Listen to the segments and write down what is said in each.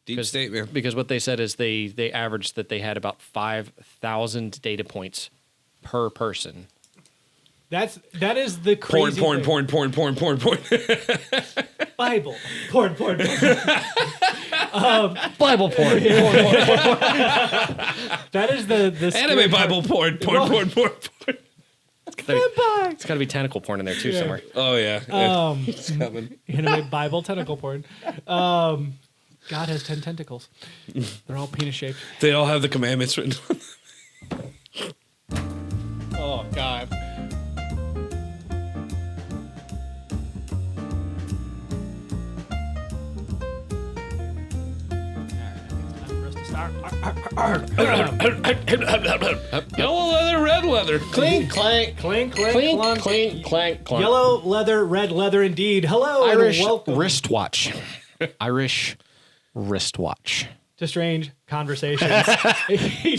Deep state, man. Because what they said is they averaged that they had about 5,000 data points per person. That is the crazy Porn. Bible. Porn. Bible porn. That is the Anime Bible porn. It's got to be tentacle porn in there too somewhere. Oh yeah. It's coming. Anime Bible tentacle porn. God has 10 tentacles. They're all penis shaped. They all have the commandments written. Oh God. Yellow leather, red leather. Clink, clank, Clink, clink, clink, clank, clank. Yellow leather, red leather indeed. Hello Irish and welcome wristwatch. Irish wristwatch. to Strange Conversations.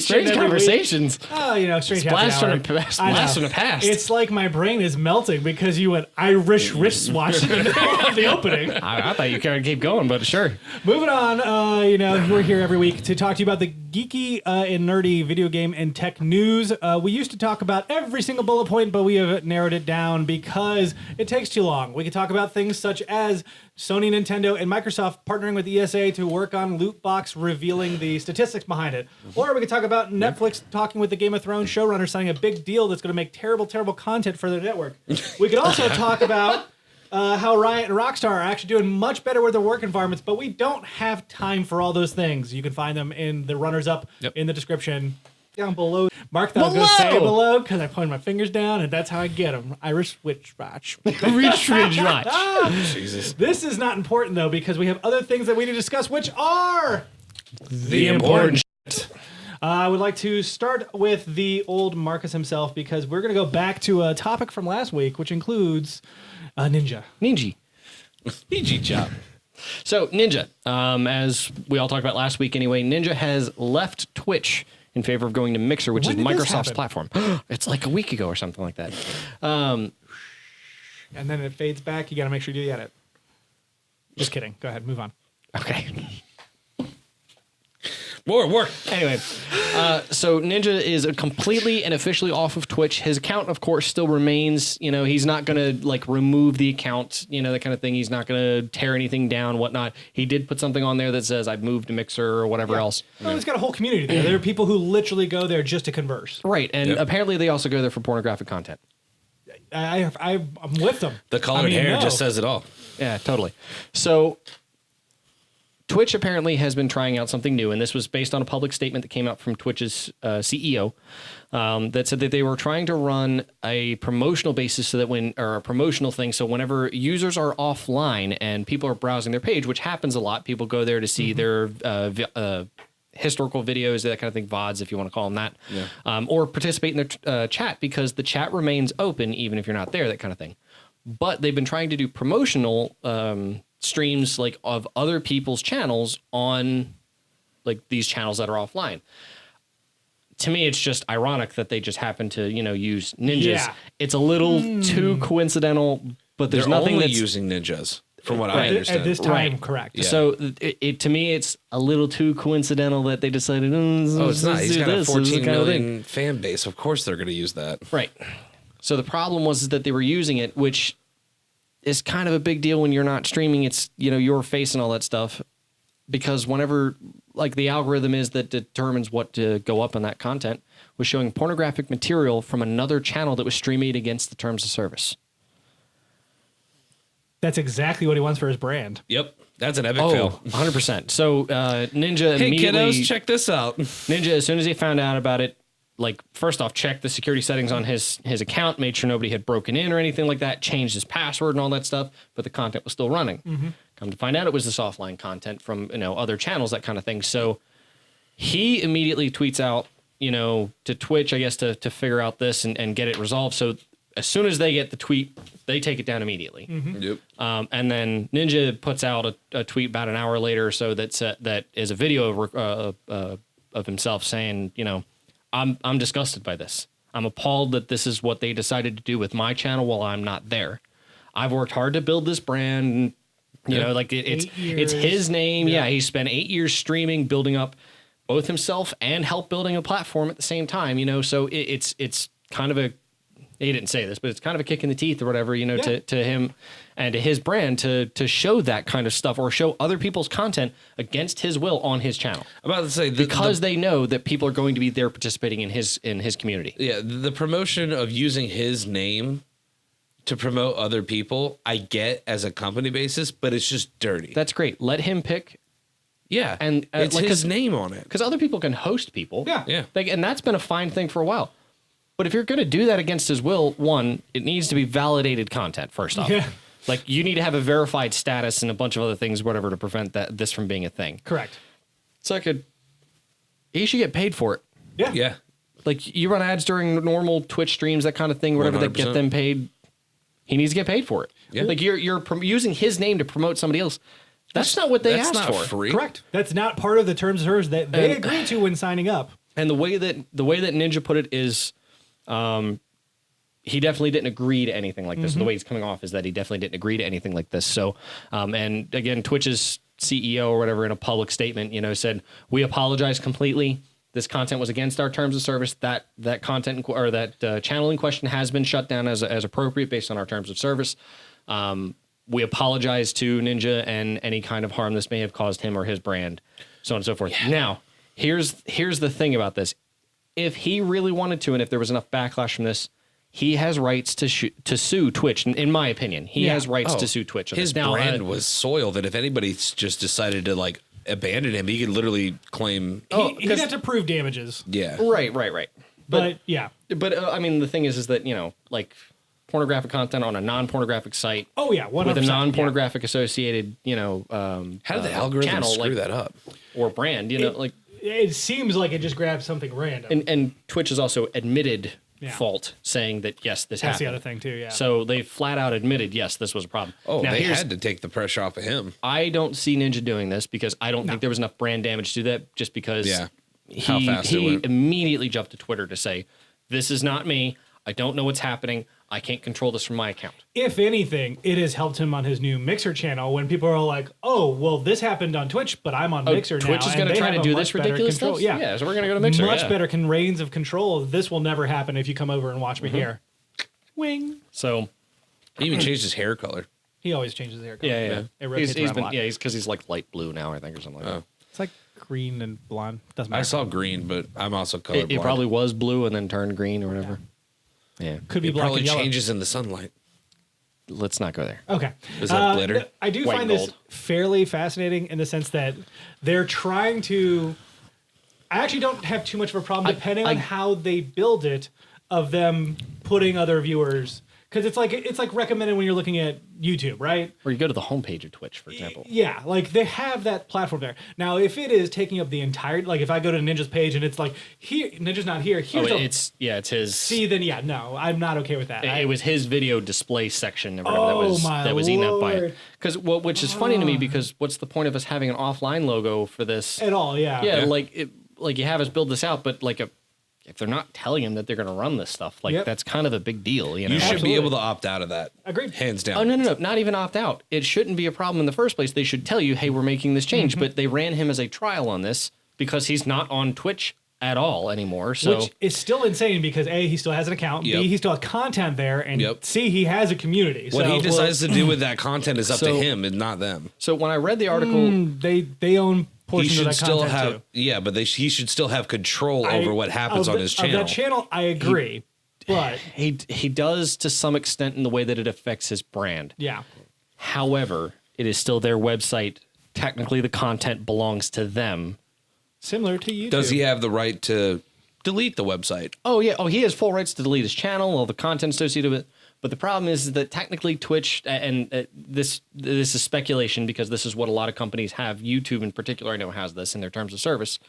Strange Conversations. Oh, strange Blast happy hour. blast from the past. It's like my brain is melting because you went Irish wristwatch in the middle of the opening. I thought you could keep going, but sure. Moving on, we're here every week to talk to you about the geeky and nerdy video game and tech news. We used to talk about every single bullet point, but we have narrowed it down because it takes too long. We could talk about things such as Sony, Nintendo, and Microsoft partnering with ESA to work on loot box revealing the statistics behind it. Or we could talk about Netflix talking with the Game of Thrones showrunner signing a big deal that's going to make terrible, terrible content for their network. We could also talk about how Riot and Rockstar are actually doing much better with their work environments, but we don't have time for all those things. You can find them in the runners-up in the description down below. Mark that I was going to say below because I pointed my fingers down, and that's how I get them. Irish witchwatch. Jesus. This is not important, though, because we have other things that we need to discuss, which are The important shit. I would like to start with the old Marcus himself because we're going to go back to a topic from last week, which includes Ninja. Ninja. PG chop. So Ninja, as we all talked about last week anyway, Ninja has left Twitch in favor of going to Mixer, which When is did this Microsoft's happen? platform. It's like a week ago or something like that. And then it fades back. You got to make sure you do the edit. Just kidding. Go ahead. Move on. Okay. More. Anyway, so Ninja is completely and officially off of Twitch. His account, of course, still remains. He's not going to remove the account, that kind of thing. He's not going to tear anything down, whatnot. He did put something on there that says, I've moved to Mixer or whatever else. Well, he's got a whole community there. There are people who literally go there just to converse. Right. And apparently they also go there for pornographic content. I'm with them. The colored hair just says it all. Yeah, totally. So Twitch apparently has been trying out something new, and this was based on a public statement that came out from Twitch's CEO that said that they were trying to run a promotional basis so that a promotional thing, so whenever users are offline and people are browsing their page, which happens a lot, people go there to see their historical videos, that kind of thing, VODs, if you want to call them that, or participate in their chat because the chat remains open even if you're not there, that kind of thing. But they've been trying to do promotional streams of other people's channels on these channels that are offline. To me, it's just ironic that they just happen to use ninjas. Yeah. It's a little too coincidental, but there's They're nothing only that's using ninjas, from what I At understand. this time, correct. Yeah. So to me, it's a little too coincidental that they decided. it's not. He's got a 14 million thing. fan base. Of course, they're going to use that. Right. So the problem was that they were using it, which is kind of a big deal when you're not streaming. It's your face and all that stuff, because whenever the algorithm is that determines what to go up on that content was showing pornographic material from another channel that was streaming against the terms of service. That's exactly what he wants for his brand. Yep. That's an epic fail. 100%. So Ninja Hey, immediately... kiddos, check this out. Ninja, as soon as he found out about it, first off, checked the security settings on his account, made sure nobody had broken in or anything like that, changed his password and all that stuff, but the content was still running. Come to find out, it was this offline content from other channels, that kind of thing. So he immediately tweets out, to Twitch, I guess, to figure out this and get it resolved. So as soon as they get the tweet, they take it down immediately. Yep. And then Ninja puts out a tweet about an hour later or so that is a video of himself saying, I'm disgusted by this. I'm appalled that this is what they decided to do with my channel while I'm not there. I've worked hard to build this brand, You know, like it's his name. Yeah. He spent 8 years streaming, building up both himself and help building a platform at the same time. You know, so it's kind of a, he didn't say this, but it's kind of a kick in the teeth or whatever, you know, to him and to his brand to show that kind of stuff or show other people's content against his will on his channel. I'm about to say because they know that people are going to be there participating in his community. Yeah, the promotion of using his name to promote other people, I get as a company basis, but it's just dirty. That's great. Let him pick. Yeah, and it's like his name on it. Because other people can host people. Yeah. And that's been a fine thing for a while. But if you're going to do that against his will, one, it needs to be validated content, first off. Yeah. Like, you need to have a verified status and a bunch of other things, whatever, to prevent this from being a thing. Correct. Second, he should get paid for it. Yeah. Yeah. Like, you run ads during normal Twitch streams, that kind of thing, whatever, that get them paid. He needs to get paid for it. Yeah. Like, you're using his name to promote somebody else. That's not what they asked for. That's not free. Correct. That's not part of the terms of service that they agreed to when signing up. And the way that Ninja put it is, he definitely didn't agree to anything like this. The way he's coming off is that he definitely didn't agree to anything like this. So, and again, Twitch's CEO or whatever in a public statement, you know, said, we apologize completely. This content was against our terms of service. That content or that channel in question has been shut down as appropriate based on our terms of service. We apologize to Ninja and any kind of harm this may have caused him or his brand, so on and so forth. Yeah. Now, here's the thing about this. If he really wanted to, and if there was enough backlash from this, he has rights to sue Twitch. In my opinion, he has rights to sue Twitch. His brand was soiled, that if anybody just decided to like abandon him, he could literally claim. He'd have to prove damages. Yeah. Right. But yeah. But I mean, the thing is that, you know, like pornographic content on a non-pornographic site. Oh yeah, 100%, with a non-pornographic associated, you know, how did the algorithm channel, screw that up? Or brand, you know, like it seems like it just grabbed something random. And Twitch has also admitted fault, saying that yes, this happened. That's the other thing too. Yeah. So they flat out admitted yes, this was a problem. Oh, now, they had to take the pressure off of him. I don't see Ninja doing this because I don't think there was enough brand damage to do that. Just because he immediately jumped to Twitter to say, "This is not me. I don't know what's happening. I can't control this from my account." If anything, it has helped him on his new Mixer channel when people are like, "Oh, well, this happened on Twitch, but I'm on Mixer now." Twitch is going to try to do this ridiculous stuff. Yeah, so we're going to go to Mixer. Much better reigns of control. This will never happen if you come over and watch me here. Wing. So he even changed his hair color. He always changes his hair color. Yeah. It rotates around a lot. Yeah, because he's like light blue now, I think, or something like that. It's like green and blonde. Doesn't matter. I saw green, but I'm also colorblind. It probably was blue and then turned green or whatever. Yeah. Could be it black probably and yellow. changes in the sunlight. Let's not go there. Okay. Is that glitter? I do White find gold. this fairly fascinating in the sense that they're trying to. I actually don't have too much of a problem depending on how they build it, of them putting other viewers. Because it's like recommended when you're looking at YouTube, right? Or you go to the homepage of Twitch, for example. Yeah, like they have that platform there. Now, if it is taking up the entire, like if I go to Ninja's page and it's like, here, Ninja's not here. Here's it's his. See, then yeah, no, I'm not okay with that. It was his video display section or whatever that was eaten up by it. Because which is funny to me because what's the point of us having an offline logo for this at all? Yeah, yeah. Like you have us build this out, but like if they're not telling him that they're going to run this stuff, like that's kind of a big deal. You know, you should be able to opt out of that. Agreed, hands down. Oh no, not even opt out. It shouldn't be a problem in the first place. They should tell you, hey, we're making this change. But they ran him as a trial on this because he's not on Twitch at all anymore. So which is still insane because A, he still has an account. B, he still has content there, and C, he has a community. What so, he decides to do with that content is up to him and not them. So when I read the article, they own. He should still have, but he should still have control over what happens on his channel. Of that channel, I agree, but he does to some extent in the way that it affects his brand. Yeah. However, it is still their website. Technically, the content belongs to them. Similar to YouTube. Does he have the right to delete the website? Oh yeah. Oh, he has full rights to delete his channel, all the content associated with it. But the problem is that technically Twitch, and this is speculation because this is what a lot of companies have. YouTube in particular, I know, has this in their terms of service.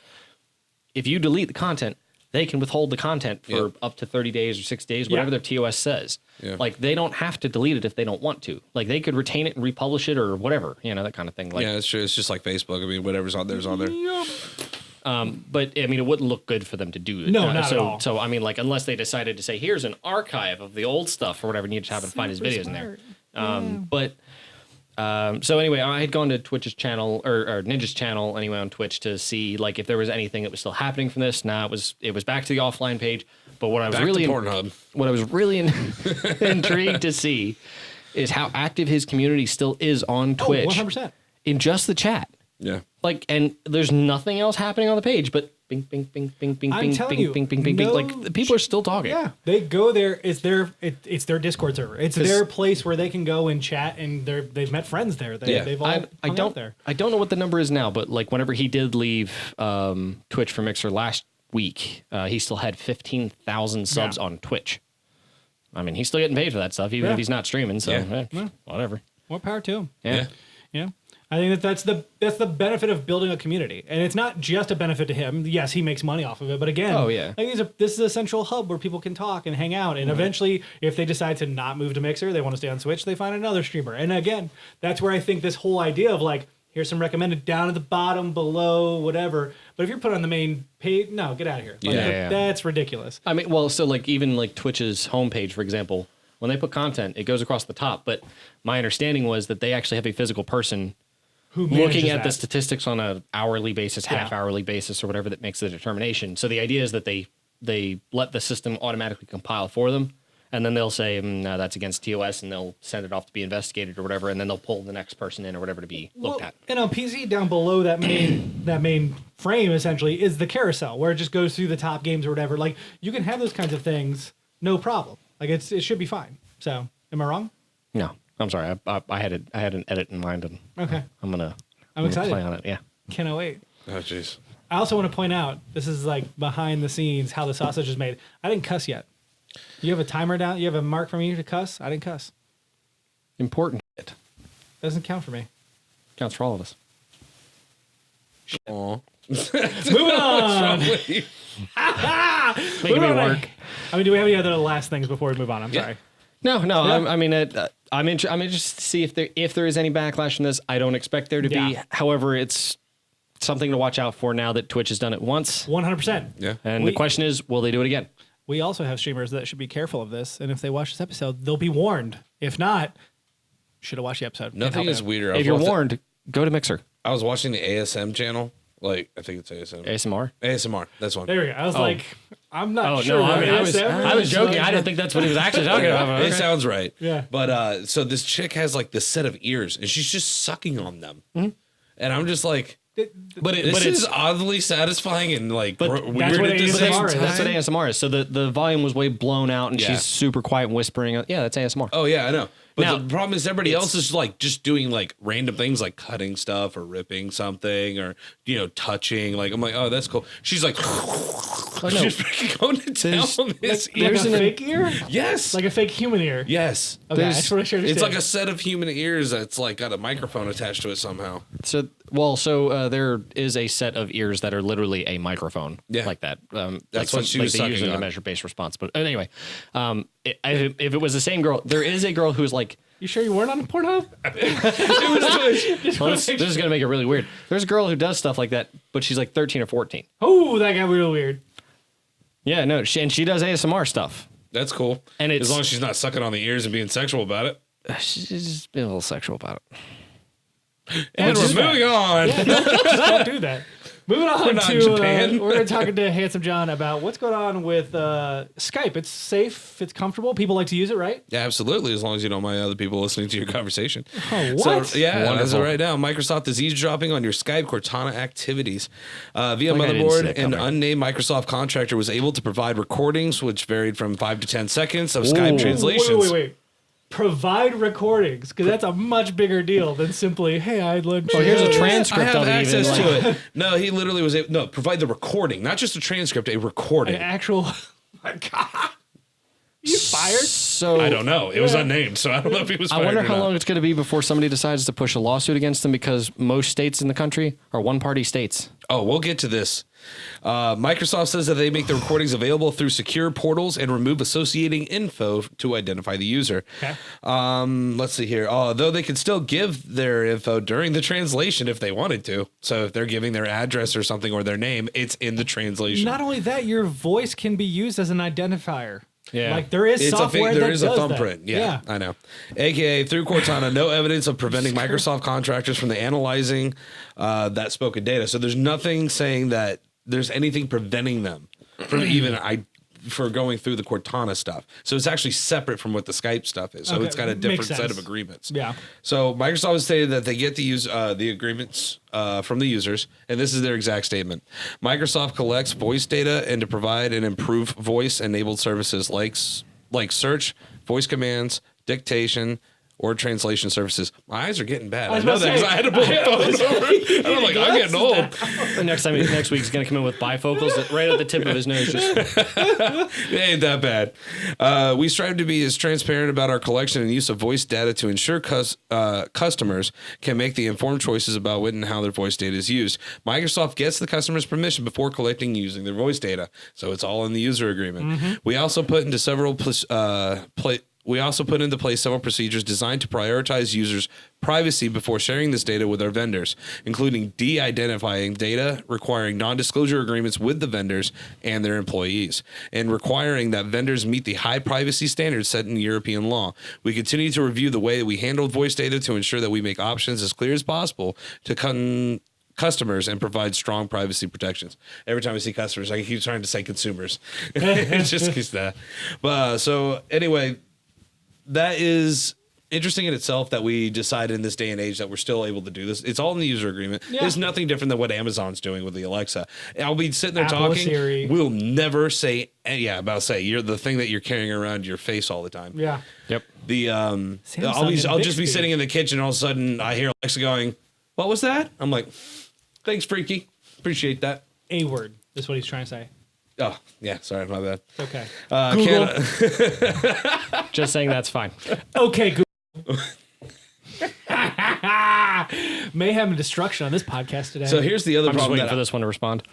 If you delete the content, they can withhold the content for up to 30 days or 6 days, whatever their TOS says. Yeah. Like, they don't have to delete it if they don't want to. Like, they could retain it and republish it or whatever, you know, that kind of thing. Like, yeah, that's true. It's just like Facebook. I mean, whatever's on there's on there. Yep. But I mean, it wouldn't look good for them to do it. No, not at all. So I mean, like, unless they decided to say, here's an archive of the old stuff or whatever, and you just happen to find his videos in there. But So anyway, I had gone to Twitch's channel or Ninja's channel anyway on Twitch to see like if there was anything that was still happening from this. Nah, it was back to the offline page. But what I was Back really to Pornhub. what I was really intrigued to see is how active his community still is on Twitch. 100%. In just the chat. Yeah. Like, and there's nothing else happening on the page, but bing, bing, bing, bing, bing, I'm bing, telling bing, you, bing, bing, bing, bing. no Like, the people are still talking. Yeah, they go there. It's their Discord server. It's their place where they can go and chat, and they've met friends there. They've all hung out there. I don't know what the number is now, but like whenever he did leave Twitch for Mixer last week, he still had 15,000 subs on Twitch. I mean, he's still getting paid for that stuff, even if he's not streaming. So whatever. More power to him. Yeah. Yeah. I think that's the benefit of building a community, and it's not just a benefit to him. Yes, he makes money off of it, but again, this is a central hub where people can talk and hang out. And eventually, if they decide to not move to Mixer, they want to stay on Switch, they find another streamer. And again, that's where I think this whole idea of like, here's some recommended down at the bottom, below, whatever. But if you're put on the main page, no, get out of here. Like, that's ridiculous. I mean, well, so like even like Twitch's homepage, for example, when they put content, it goes across the top. But my understanding was that they actually have a physical person Who looking at that? the statistics on an hourly basis, half hourly basis, or whatever that makes the determination. So the idea is that they let the system automatically compile for them, and then they'll say, no, that's against TOS, and they'll send it off to be investigated or whatever, and then they'll pull the next person in or whatever to be looked at. And on PC, down below that main frame, essentially, is the carousel, where it just goes through the top games or whatever. Like, you can have those kinds of things, no problem. Like, it should be fine. So, am I wrong? No. I'm sorry. I had an edit in mind, and Okay. I'm gonna excited. play on it. Yeah. Cannot wait. Oh, jeez. I also want to point out, this is like behind the scenes, how the sausage is made. I didn't cuss yet. You have a timer down? You have a mark for me to cuss? I didn't cuss. Important shit. Doesn't count for me. Counts for all of us. Aw. Moving on. Making Moving me on. work. I mean, do we have any other last things before we move on? I'm sorry. No. Yeah. I mean, I'm interested to see if there is any backlash from this. I don't expect there to be. Yeah. However, it's something to watch out for now that Twitch has done it once. 100%. Yeah. And the question is, will they do it again? We also have streamers that should be careful of this, and if they watch this episode, they'll be warned. If not, should have watched the episode. Nothing is weirder. If you're warned, go to Mixer. I was watching the ASM channel. Like, I think it's ASM. ASMR. ASMR. That's one. There we go. I was like, I'm not Oh sure. no! what I was ASM is. joking. I didn't think that's what he was actually talking about. It sounds right. Yeah. But so this chick has like this set of ears, and she's just sucking on them, and I'm just like, this is oddly satisfying and like weird that's what at the ASMR same is. time. That's what ASMR is. So the volume was way blown out, and Yeah. she's super quiet and whispering. Yeah, that's ASMR. Oh yeah, I know. But Now, the problem is everybody else is like just doing like random things like cutting stuff or ripping something or touching. Like I'm like, oh, that's cool. She's like, she's freaking going to town on this ear. Like a fake ear? Yes. Like a fake human ear? Yes. Okay, I just want to sure It's like a set of human ears that's like got a microphone attached to it somehow. So there is a set of ears that are literally a microphone, like that. That's what she was they use sucking it to on. measure bass response. But anyway, if it was the same girl, there is a girl who's like. You sure you weren't on Pornhub? This is gonna make it really weird. There's a girl who does stuff like that, but she's like 13 or 14. Oh, that got real weird. Yeah, no, she does ASMR stuff. That's cool. And as long as she's not sucking on the ears and being sexual about it. She's just been a little sexual about it. And we're moving on. Just don't do that. Moving on We're not in to Japan. we're talking to Handsome John about what's going on with Skype. It's safe, it's comfortable. People like to use it, right? Yeah, absolutely. As long as you don't mind other people listening to your conversation. Oh, what? So, yeah, as Wonderful. of right now, Microsoft is eavesdropping on your Skype Cortana activities. Via Like I didn't see motherboard, that an coming. unnamed Microsoft contractor was able to provide recordings, which varied from 5 to 10 seconds of Skype translations. Wait. Provide recordings, because that's a much bigger deal than simply, hey, I'd let you. Oh, here's a I transcript have of it. access Even, to like, it. No, he literally was able, provide the recording, not just a transcript, a recording. An actual. My God. You fired? So I don't know. It was unnamed, so I don't know if he was I fired wonder or how not. long it's going to be before somebody decides to push a lawsuit against them, because most states in the country are one-party states. Oh, we'll get to this. Microsoft says that they make the recordings available through secure portals and remove associating info to identify the user. Okay. Let's see here. Though they could still give their info during the translation if they wanted to. So if they're giving their address or something or their name, it's in the translation. Not only that, your voice can be used as an identifier. Yeah. Like there is software there that is does a thumbprint. that. Yeah, I know. AKA through Cortana, no evidence of preventing Microsoft contractors from the analyzing that spoken data. So there's nothing saying that there's anything preventing them from for going through the Cortana stuff. So it's actually separate from what the Skype stuff is. So Okay, it's got a makes different set sense. of agreements. Yeah. So Microsoft has stated that they get to use the agreements from the users, and this is their exact statement. Microsoft collects voice data and to provide and improve voice-enabled services like search, voice commands, dictation, or translation services. My eyes are getting bad. I know that because I had to pull the phone over. And I'm like, I'm getting old. The next week he's going to come in with bifocals right at the tip of his nose. It ain't that bad. We strive to be as transparent about our collection and use of voice data to ensure customers can make the informed choices about when and how their voice data is used. Microsoft gets the customer's permission before collecting and using their voice data. So it's all in the user agreement. Mm-hmm. We also put into place several procedures designed to prioritize users' privacy before sharing this data with our vendors, including de-identifying data, requiring non-disclosure agreements with the vendors and their employees, and requiring that vendors meet the high privacy standards set in European law. We continue to review the way that we handle voice data to ensure that we make options as clear as possible to customers and provide strong privacy protections. Every time I see customers, I keep trying to say consumers. It's just because that. But so anyway, that is interesting in itself that we decided in this day and age that we're still able to do this. It's all in the user agreement. Yeah. It's nothing different than what Amazon's doing with the Alexa. I'll be sitting there Apple, talking. Siri. We'll never say, you're the thing that you're carrying around your face all the time. Yeah. Yep. I'll just be sitting in the kitchen. All of a sudden I hear Alexa going, "What was that?" I'm like, "Thanks, freaky. Appreciate that." A word. That's what he's trying to say. Oh, yeah. Sorry, my bad. Okay. Google. Just saying that's fine. Okay, Google. Mayhem and destruction on this podcast today. So here's the other I'm just problem. waiting for this one to respond.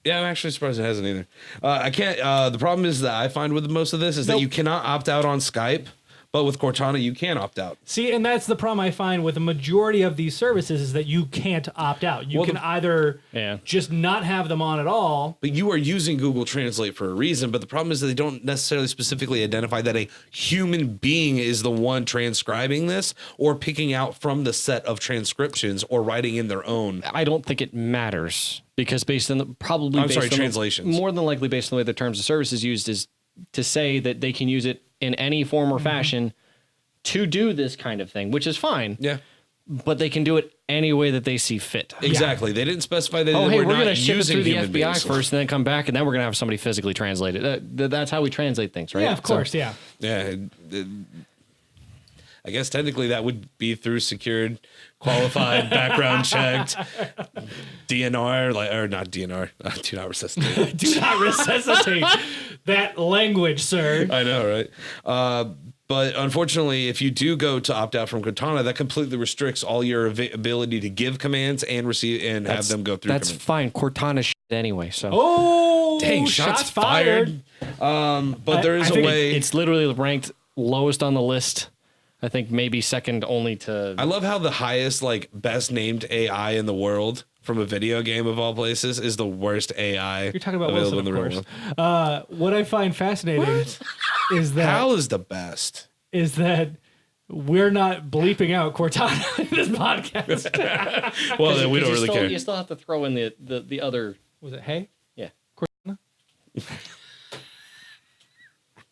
Yeah, I'm actually surprised it hasn't either. I can't. The problem is that I find with most of this is that you cannot opt out on Skype, but with Cortana you can opt out. See, and that's the problem I find with the majority of these services is that you can't opt out. You can either just not have them on at all. But you are using Google Translate for a reason. But the problem is that they don't necessarily specifically identify that a human being is the one transcribing this or picking out from the set of transcriptions or writing in their own. I don't think it matters because translations. More than likely based on the way the terms of service is used is to say that they can use it in any form or fashion to do this kind of thing, which is fine. Yeah. But they can do it any way that they see fit. Exactly. They didn't specify that we're going to ship it through the FBI beings first and then come back, and then we're going to have somebody physically translate it. That's how we translate things, right? Yeah, of course, yeah. Yeah. I guess technically that would be through secured, qualified, background checked, DNR, or not DNR, do not resuscitate. Do not resuscitate that language, sir. I know, right? But unfortunately, if you do go to opt out from Cortana, that completely restricts all your ability to give commands and receive and have them go through. That's fine. Cortana shit anyway. So dang, shots fired. But there is a way. It's literally ranked lowest on the list. I think maybe second only to. I love how the highest, best named AI in the world from a video game of all places is the worst AI. You're talking about Wilson, of course. What I find fascinating is that Hal is the best. Is that we're not bleeping out Cortana in this podcast. Well, then we don't really care. You still have to throw in the other. Was it hey? Yeah. Cortana?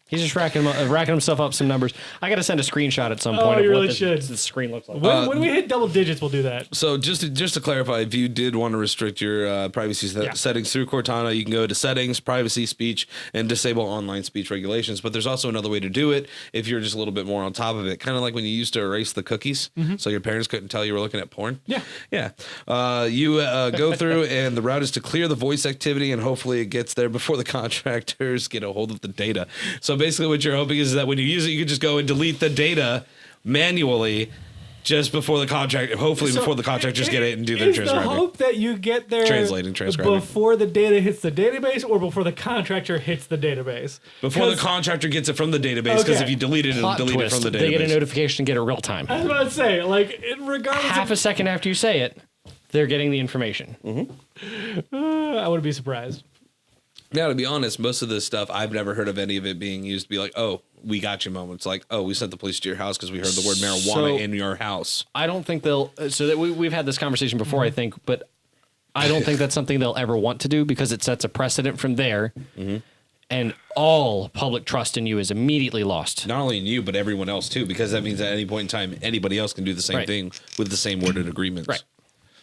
He's just racking himself up some numbers. I got to send a screenshot at some point. You really should. The screen looks like. When we hit double digits, we'll do that. So just to clarify, if you did want to restrict your privacy settings through Cortana, you can go to settings, privacy, speech, and disable online speech regulations. But there's also another way to do it if you're just a little bit more on top of it. Kind of like when you used to erase the cookies so your parents couldn't tell you were looking at porn. Yeah. Yeah. You go through and the route is to clear the voice activity and hopefully it gets there before the contractors get a hold of the data. So basically what you're hoping is that when you use it, you can just go and delete the data manually just before the contract, before the contractors get it and do their transcribing. Is the hope that you get there transcribing before the data hits the database or before the contractor hits the database? Before the contractor gets it from the database, because if you delete it, it'll delete it from the database. They get a notification and get it real time. I was about to say, regardless half a second after you say it, they're getting the information. I wouldn't be surprised. Now, to be honest, most of this stuff, I've never heard of any of it being used to be like, oh, we got you moments. Like, oh, we sent the police to your house because we heard the word marijuana in your house. I don't think they'll. So that we've had this conversation before, I think, but I don't think that's something they'll ever want to do because it sets a precedent from there. And all public trust in you is immediately lost. Not only in you, but everyone else, too, because that means at any point in time, anybody else can do the same thing with the same worded agreements. Right.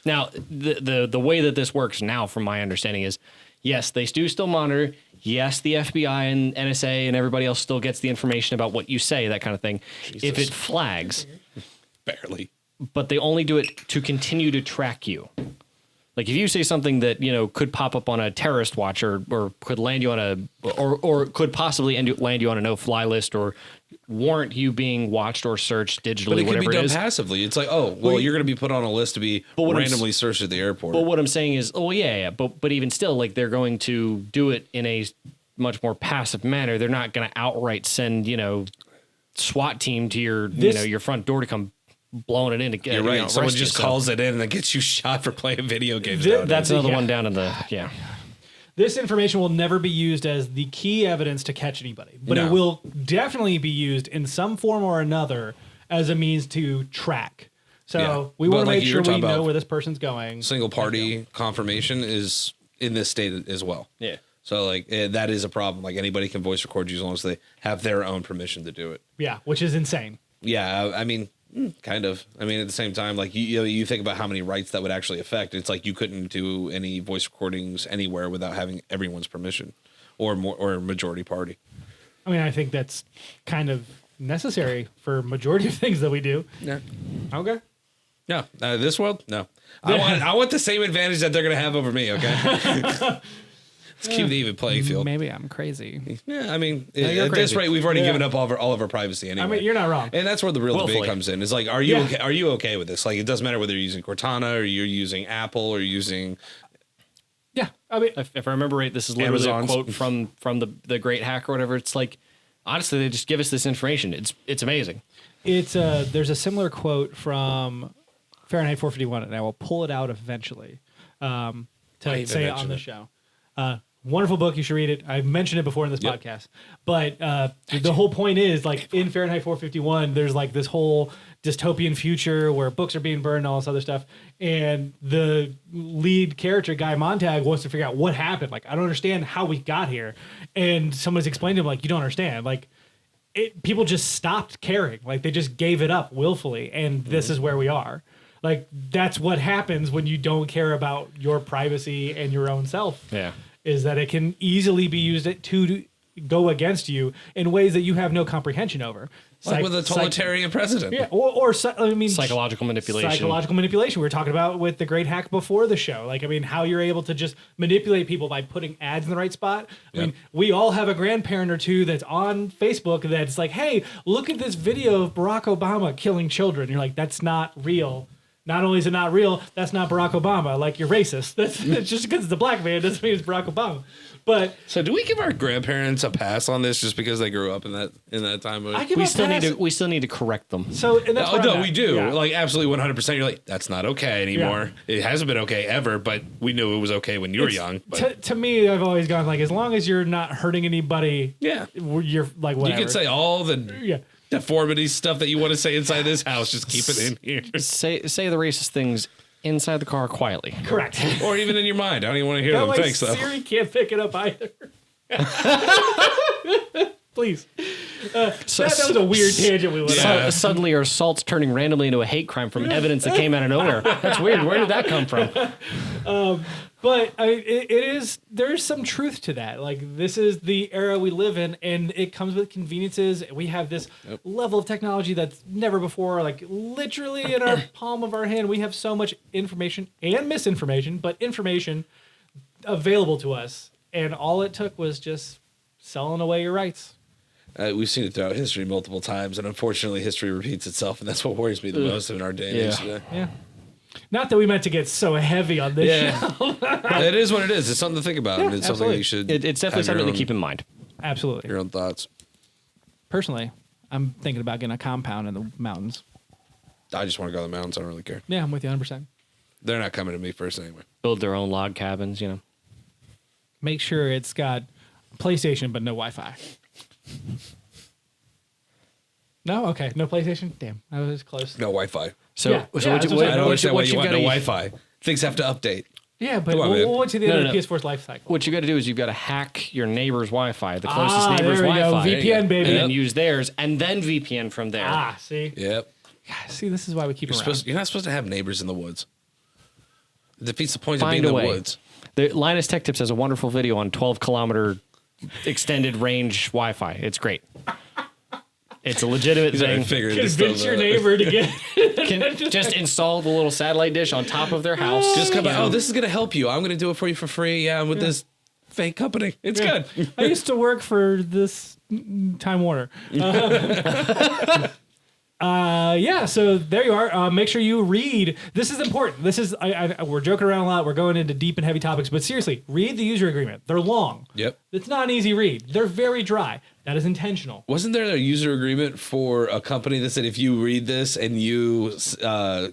Now, the way that this works now, from my understanding, is yes, they do still monitor. Yes, the FBI and NSA and everybody else still gets the information about what you say, that kind of thing. Jesus. If it flags. Barely. But they only do it to continue to track you. Like if you say something that, could pop up on a terrorist watch or could land you on or could possibly land you on a no-fly list or warrant you being watched or searched digitally, but it whatever could be it done is. passively. It's like, oh, well, you're going to be put on a list to be randomly searched at the airport. But what I'm saying is, but even still, like they're going to do it in a much more passive manner. They're not going to outright send, SWAT team to your front door to come blowing it in to get. You're right. Someone just calls it in and then gets you shot for playing video games. That's another one down in the This information will never be used as the key evidence to catch anybody, but it will definitely be used in some form or another as a means to track. So we want to make sure we know where this person's going. Single party confirmation is in this state as well. Yeah. So that is a problem. Like anybody can voice record you as long as they have their own permission to do it. Yeah, which is insane. Yeah, I mean, kind of. I mean, at the same time, like you think about how many rights that would actually affect. It's like you couldn't do any voice recordings anywhere without having everyone's permission, or majority party. I mean, I think that's kind of necessary for majority of things that we do. Yeah. Okay. Yeah. This world, no. I want the same advantage that they're gonna have over me. Okay. Let's keep the even playing field. Maybe I'm crazy. Yeah, I mean, at this rate, we've already given up all of our privacy anyway. I mean, you're not wrong. And that's where the real debate comes in. It's like, are you okay? Are you okay with this? Like, it doesn't matter whether you're using Cortana or you're using Apple or using. Yeah, I mean, if I remember right, this is literally a quote from the great hack or whatever. It's like, honestly, they just give us this information. It's amazing. There's a similar quote from Fahrenheit 451, and I will pull it out eventually to say it on the show. Wonderful book. You should read it. I've mentioned it before in this podcast. But the whole point is, like, in Fahrenheit 451, there's, like, this whole dystopian future where books are being burned and all this other stuff. And the lead character, Guy Montag, wants to figure out what happened. Like, I don't understand how we got here. And someone's explained to him, like, you don't understand. Like, people just stopped caring. Like, they just gave it up willfully. And this is where we are. Like, that's what happens when you don't care about your privacy and your own self. Yeah. Is that it can easily be used to go against you in ways that you have no comprehension over. Like with a totalitarian president. Yeah, or I mean... Psychological manipulation. Psychological manipulation. We were talking about with the great hack before the show. Like, I mean, how you're able to just manipulate people by putting ads in the right spot. I mean, we all have a grandparent or two that's on Facebook that's like, hey, look at this video of Barack Obama killing children. You're like, that's not real. Not only is it not real, that's not Barack Obama. Like, you're racist. That's just because it's a black man doesn't mean it's Barack Obama. But so, do we give our grandparents a pass on this just because they grew up in that time? We still need to correct them. So, and that's we do. Yeah. Like, absolutely 100%. You're like, that's not okay anymore. Yeah. It hasn't been okay ever, but we knew it was okay when you were young. To me, I've always gone like, as long as you're not hurting anybody, you're like whatever. You can say all the deformity stuff that you want to say inside this house. Just keep it in here. Say the racist things inside the car quietly. Correct. Or even in your mind. I don't even want to hear them. Thanks, though. Siri can't pick it up either. Please. That was a weird tangent we went on. Suddenly, our assault's turning randomly into a hate crime from evidence that came out of nowhere. That's weird. Where did that come from? But there's some truth to that. Like, this is the era we live in, and it comes with conveniences. We have this level of technology that's never before, like, literally in our palm of our hand. We have so much information and misinformation, but information available to us. And all it took was just selling away your rights. We've seen it throughout history multiple times, and unfortunately, history repeats itself, and that's what worries me the most in our day and age today. Yeah. Not that we meant to get so heavy on this show. It is what it is. It's something to think about, and it's something you should. It's definitely something to keep in mind. Absolutely. Your own thoughts. Personally, I'm thinking about getting a compound in the mountains. I just want to go to the mountains. I don't really care. Yeah, I'm with you 100%. They're not coming to me first anyway. Build their own log cabins, make sure it's got PlayStation but no Wi-Fi. No? Okay, no PlayStation? Damn, I was close. No Wi-Fi. So, Yeah, so yeah, what, that's what, what I'm I don't understand why what you want no gotta- Wi-Fi. Things have to update. Yeah, but Come on, man. we'll wait to the end No, of no. the PS4's life cycle. What you got to do is you've got to hack your neighbor's Wi-Fi, the closest neighbor's there we go. Wi-Fi, VPN, baby. and then use theirs, and then VPN from there. See? Yep. See, this is why we keep them around. You're not supposed to have neighbors in the woods. It defeats the point Find of being a in way. the woods. The Linus Tech Tips has a wonderful video on 12-kilometer extended range Wi-Fi. It's great. It's a legitimate thing. Convince your neighbor to get. Can just install the little satellite dish on top of their house. Just come by. Oh, this is going to help you. I'm going to do it for you for free. Yeah, I'm with this fake company. It's good. I used to work for this Time Warner. Yeah, so there you are. Make sure you read. This is important. This is we're joking around a lot. We're going into deep and heavy topics, but seriously, read the user agreement. They're long. Yep. It's not an easy read. They're very dry. That is intentional. Wasn't there a user agreement for a company that said if you read this and you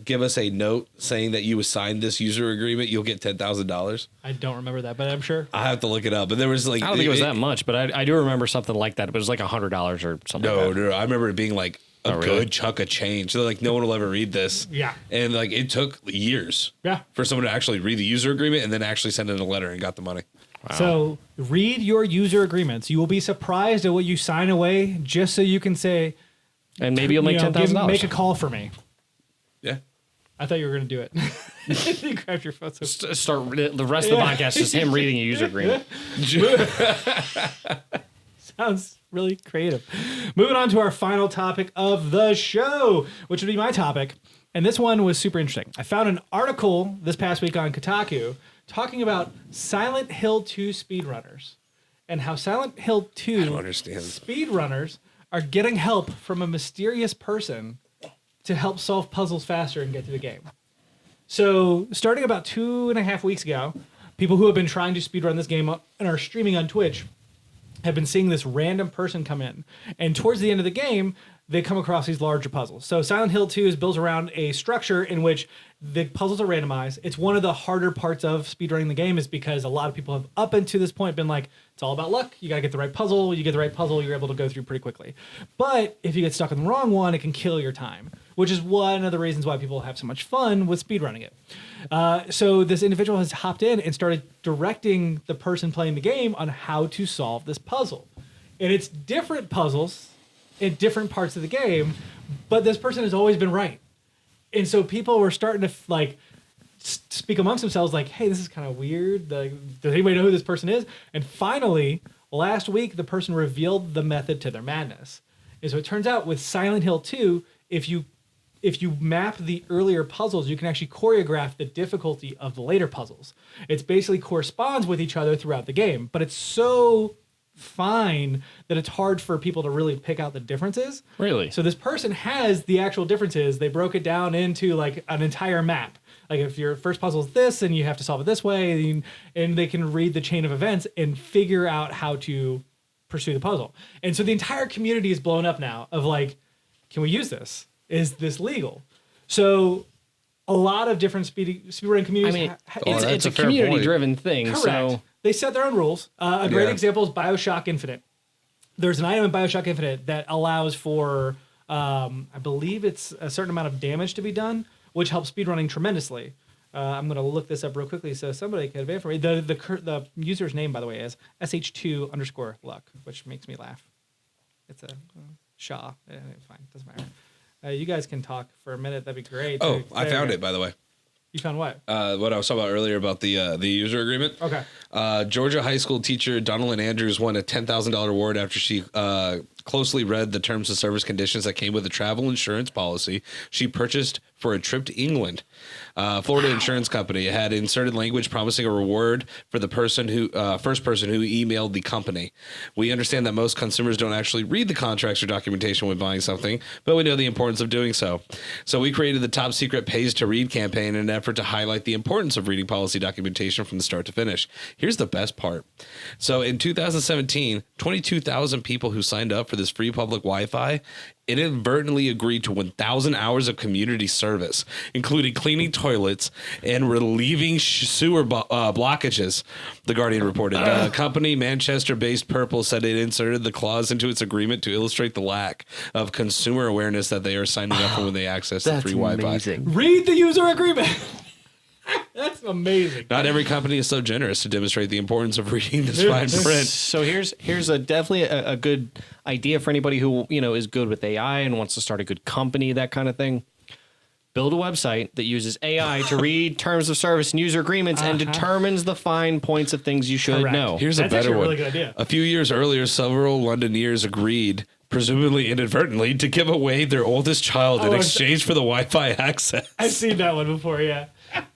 give us a note saying that you signed this user agreement, you'll get $10,000? I don't remember that, but I'm sure. I have to look it up. But there was like I don't think it was that much, but I do remember something like that. It was like $100 or something. No, like that. no, I remember it being like a really? good chunk of change. So like no one will ever read this. Yeah. And like it took years. Yeah. For someone to actually read the user agreement and then actually send in a letter and got the money. Wow. So read your user agreements. You will be surprised at what you sign away just so you can say, And maybe you'll make $10,000. make a call for me. Yeah. I thought you were going to do it. You grabbed your phone. So Start the rest of the podcast is him reading a user agreement. sounds really creative. Moving on to our final topic of the show, which would be my topic. And this one was super interesting. I found an article this past week on Kotaku talking about Silent Hill 2 speedrunners and how Silent Hill 2 I don't understand. speedrunners are getting help from a mysterious person to help solve puzzles faster and get through the game. So, starting about 2.5 weeks ago, people who have been trying to speedrun this game and are streaming on Twitch have been seeing this random person come in. And towards the end of the game, they come across these larger puzzles. So Silent Hill 2 is built around a structure in which the puzzles are randomized. It's one of the harder parts of speedrunning the game is because a lot of people have up until this point been like, it's all about luck. You got to get the right puzzle. You get the right puzzle, you're able to go through pretty quickly. But if you get stuck on the wrong one, it can kill your time, which is one of the reasons why people have so much fun with speedrunning it. So this individual has hopped in and started directing the person playing the game on how to solve this puzzle. And it's different puzzles in different parts of the game, but this person has always been right. And so people were starting to like speak amongst themselves like, hey, this is kind of weird. Does anybody know who this person is? And finally, last week, the person revealed the method to their madness. And so it turns out with Silent Hill 2, if you map the earlier puzzles, you can actually choreograph the difficulty of the later puzzles. It basically corresponds with each other throughout the game, but it's so fine that it's hard for people to really pick out the differences. Really? So this person has the actual differences. They broke it down into like an entire map. Like if your first puzzle is this and you have to solve it this way, and they can read the chain of events and figure out how to pursue the puzzle. And so the entire community is blown up now of like, can we use this? Is this legal? So a lot of different speedrunning communities. I mean, it's a community-driven thing. Correct. So They set their own rules. A great example is BioShock Infinite. There's an item in BioShock Infinite that allows for, I believe it's a certain amount of damage to be done, which helps speedrunning tremendously. I'm going to look this up real quickly so somebody can advance for me. The user's name, by the way, is sh2_luck, which makes me laugh. It's a Shaw. Fine, doesn't matter. You guys can talk for a minute. That'd be great. Oh, I found it, by the way. You found what? What I was talking about earlier about the user agreement. Okay. Georgia high school teacher Donalyn Andrews won a $10,000 award after she closely read the terms and service conditions that came with a travel insurance policy she purchased for a trip to England. Florida insurance company had inserted language promising a reward for the person who first person who emailed the company. We understand that most consumers don't actually read the contracts or documentation when buying something, but we know the importance of doing so. So we created the top secret pays to read campaign in an effort to highlight the importance of reading policy documentation from the start to finish. Here's the best part. So in 2017, 22,000 people who signed up for this free public Wi-Fi, it inadvertently agreed to 1,000 hours of community service, including cleaning toilets and relieving sewer blockages, The Guardian reported. The company, Manchester-based Purple, said it inserted the clause into its agreement to illustrate the lack of consumer awareness that they are signing up for when they access the free Wi-Fi. Amazing. Read the user agreement. That's amazing. Not every company is so generous to demonstrate the importance of reading this fine print. So here's definitely a good idea for anybody who is good with AI and wants to start a good company, that kind of thing. Build a website that uses AI to read terms of service and user agreements and determines the fine points of things you should know. Here's That's a better actually a one. really good idea. A few years earlier, several Londoners agreed, presumably inadvertently, to give away their oldest child in exchange for the Wi-Fi access. I've seen that one before, yeah.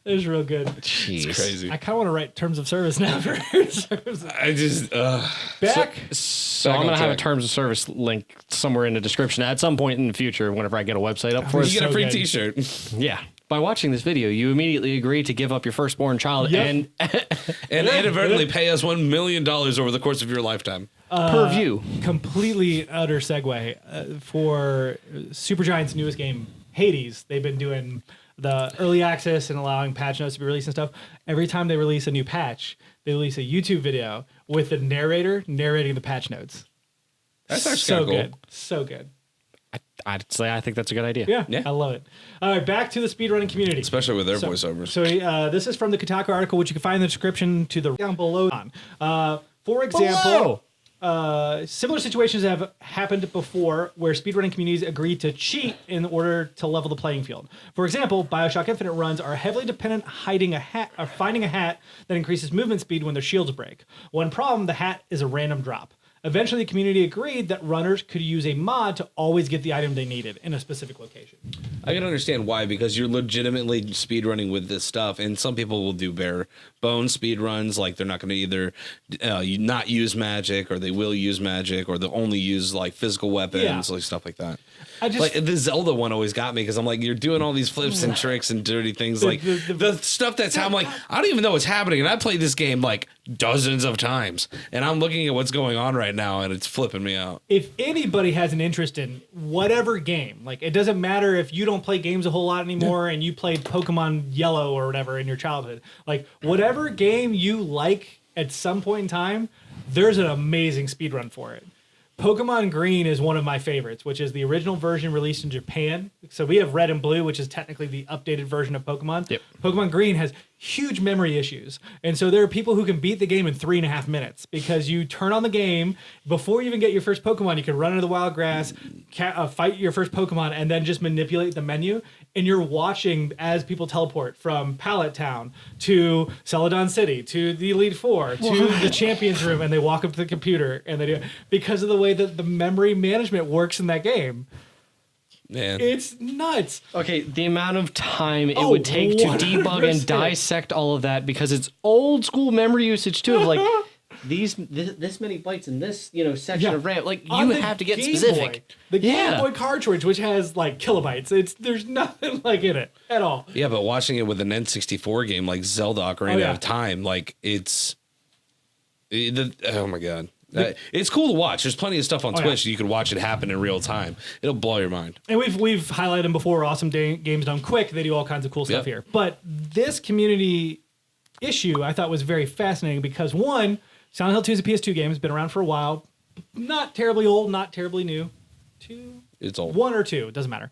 It was real good. Jeez. It's crazy. I kind of want to write terms of service now for service. I just Back. So Back I'm on going to have a track. terms of service link somewhere in the description at some point in the future whenever I get a website up for you us. get a so free good. T-shirt Yeah. By watching this video, you immediately agree to give up your firstborn child Yep. and inadvertently pay us $1 million over the course of your lifetime. per view. Completely utter segue for Supergiant's newest game, Hades. They've been doing the early access and allowing patch notes to be released and stuff. Every time they release a new patch, they release a YouTube video with the narrator narrating the patch notes. That's actually So kinda cool. good. So good. I'd say I think that's a good idea. Yeah, I love it. All right, back to the speedrunning community. Especially with their voiceovers. So this is from the Kotaku article, which you can find in the description to the down below. For example, similar situations have happened before where speedrunning communities agreed to cheat in order to level the playing field. For example, BioShock Infinite runs are heavily dependent on finding a hat that increases movement speed when their shields break. One problem, the hat is a random drop. Eventually, the community agreed that runners could use a mod to always get the item they needed in a specific location. I can understand why, because you're legitimately speedrunning with this stuff, and some people will do bare bones speedruns, like they're not going to either not use magic, or they will use magic, or they'll only use like physical weapons, like stuff like that. I just Like the Zelda one always got me because I'm like, you're doing all these flips and tricks and dirty things, like the stuff that's I'm like, I don't even know what's happening, and I played this game like dozens of times, and I'm looking at what's going on right now, and it's flipping me out. if anybody has an interest in whatever game, like it doesn't matter if you don't play games a whole lot anymore and you played Pokemon Yellow or whatever in your childhood, like whatever game you like at some point in time, there's an amazing speedrun for it. Pokemon Green is one of my favorites, which is the original version released in Japan. So we have Red and Blue, which is technically the updated version of Pokemon. Yep. Pokemon Green has huge memory issues. And so there are people who can beat the game in 3.5 minutes because you turn on the game, before you even get your first Pokemon, you can run into the wild grass, fight your first Pokemon, and then just manipulate the menu. And you're watching as people teleport from Pallet Town to Celadon City to the Elite Four to the Champions Room, and they walk up to the computer and they do it because of the way that the memory management works in that game. Man, It's nuts. Okay, the amount of time it Oh, would take to debug 100%. and dissect all of that, because it's old school memory usage too, of like this many bytes in this section Yeah. of RAM. Like On you the have to get Game specific. Boy, the Yeah. Game Boy cartridge, which has like kilobytes, there's nothing like in it at all. yeah, but watching it with an N64 game like Zelda Ocarina yeah. of Time, like oh my god. It's cool to watch. There's plenty of stuff on Twitch that you can watch it happen in real time. It'll blow your mind. And we've highlighted them before. Awesome games done quick. They do all kinds of cool stuff here. But this community issue I thought was very fascinating because one, Silent Hill 2 is a PS2 game. It's been around for a while. Not terribly old, not terribly new. It's old. 1 or 2, it doesn't matter.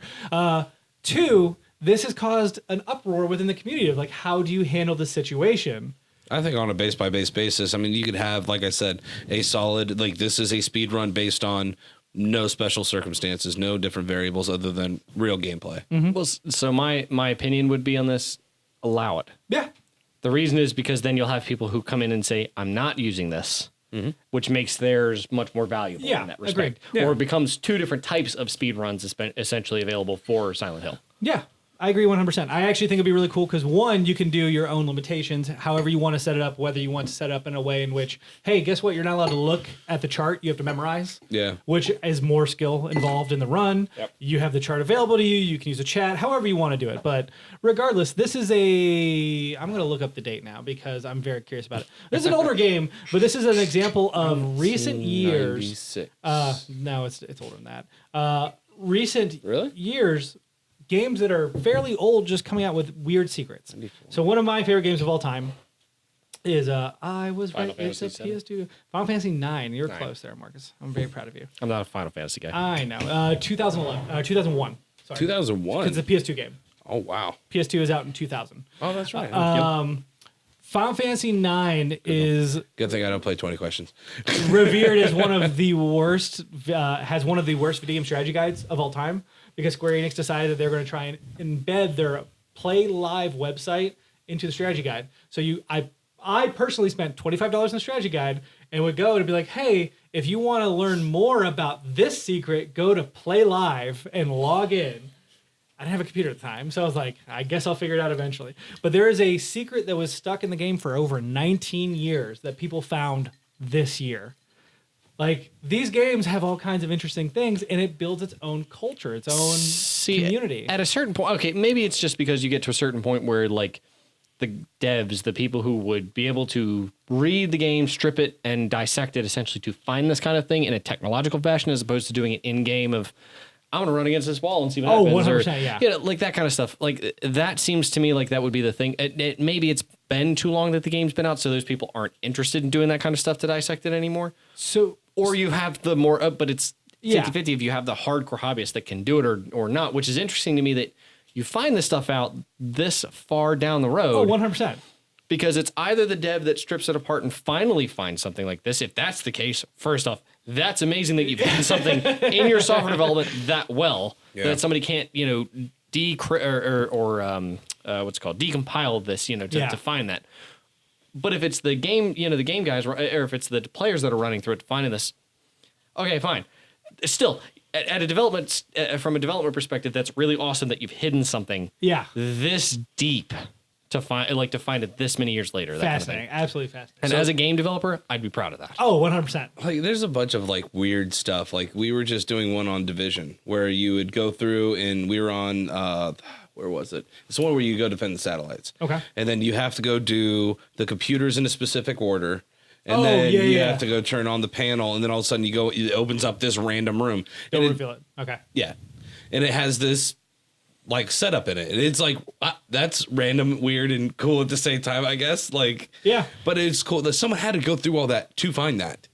2, this has caused an uproar within the community of like, how do you handle this situation? I think on a base by base basis, I mean, you could have, like I said, a solid, like this is a speed run based on no special circumstances, no different variables other than real gameplay. Well, so my opinion would be on this: allow it. Yeah. The reason is because then you'll have people who come in and say, I'm not using this, which makes theirs much more valuable Yeah, in that respect. agreed. Yeah. Or it becomes two different types of speed runs essentially available for Silent Hill. Yeah. I agree 100%. I actually think it'd be really cool because, one, you can do your own limitations, however you want to set it up, whether you want to set it up in a way in which, hey, guess what? You're not allowed to look at the chart. You have to memorize. Yeah. Which is more skill involved in the run. Yep. You have the chart available to you. You can use a chat, however you want to do it. But regardless, this is I'm going to look up the date now because I'm very curious about it. This is an older game, but this is an example of recent years. 96. No, it's older than that. Recent Really? years, games that are fairly old just coming out with weird secrets. 94. So one of my favorite games of all time is I was Final right. It's a Fantasy PS2. Final Fantasy 9. You're 9. close there, Marcus. I'm very proud of you. I'm not a Final Fantasy guy. I know. 2001. Sorry. 2001. It's a PS2 game. Oh, wow. PS2 is out in 2000. Oh, that's right. Final Fantasy 9 is Good thing I don't play 20 questions. revered as one of the worst, has one of the worst video game strategy guides of all time because Square Enix decided that they're going to try and embed their Play Live website into the strategy guide. So I personally spent $25 in the strategy guide and would go and be like, hey, if you want to learn more about this secret, go to Play Live and log in. I didn't have a computer at the time, so I was like, I guess I'll figure it out eventually. But there is a secret that was stuck in the game for over 19 years that people found this year. Like, these games have all kinds of interesting things, and it builds its own culture, its own community. At a certain point, okay, maybe it's just because you get to a certain point where, like, the devs, the people who would be able to read the game, strip it, and dissect it essentially to find this kind of thing in a technological fashion as opposed to doing it in-game of, I'm going to run against this wall and see what happens. 100%, yeah. You know, like that kind of stuff. Like, that seems to me like that would be the thing. Maybe it's been too long that the game's been out, so those people aren't interested in doing that kind of stuff to dissect it anymore. So, Or you have the more, but it's 50-50 Yeah. if you have the hardcore hobbyists that can do it or not, which is interesting to me that you find this stuff out this far down the road. 100%. Because it's either the dev that strips it apart and finally finds something like this. If that's the case, first off, that's amazing that you've hidden something in your software development that well that somebody can't, you know, decompile this, you know, to find that. But if it's the game, you know, the game guys, or if it's the players that are running through it finding this, okay, fine. Still, at a development from a development perspective, that's really awesome that you've hidden something this deep. To find it this many years later. Fascinating. Kind of Absolutely fascinating. and as a game developer, I'd be proud of that. 100%. Like, there's a bunch of like weird stuff. Like, we were just doing one on Division where you would go through, and we were on where was it? It's the one where you go defend the satellites. Okay. And then you have to go do the computers in a specific order. And then you have to go turn on the panel, and then all of a sudden it opens up this random room. Don't reveal it. Okay. Yeah. And it has this like setup in it, and it's like that's random, weird, and cool at the same time, I guess. Like, yeah, but it's cool that someone had to go through all that to find that.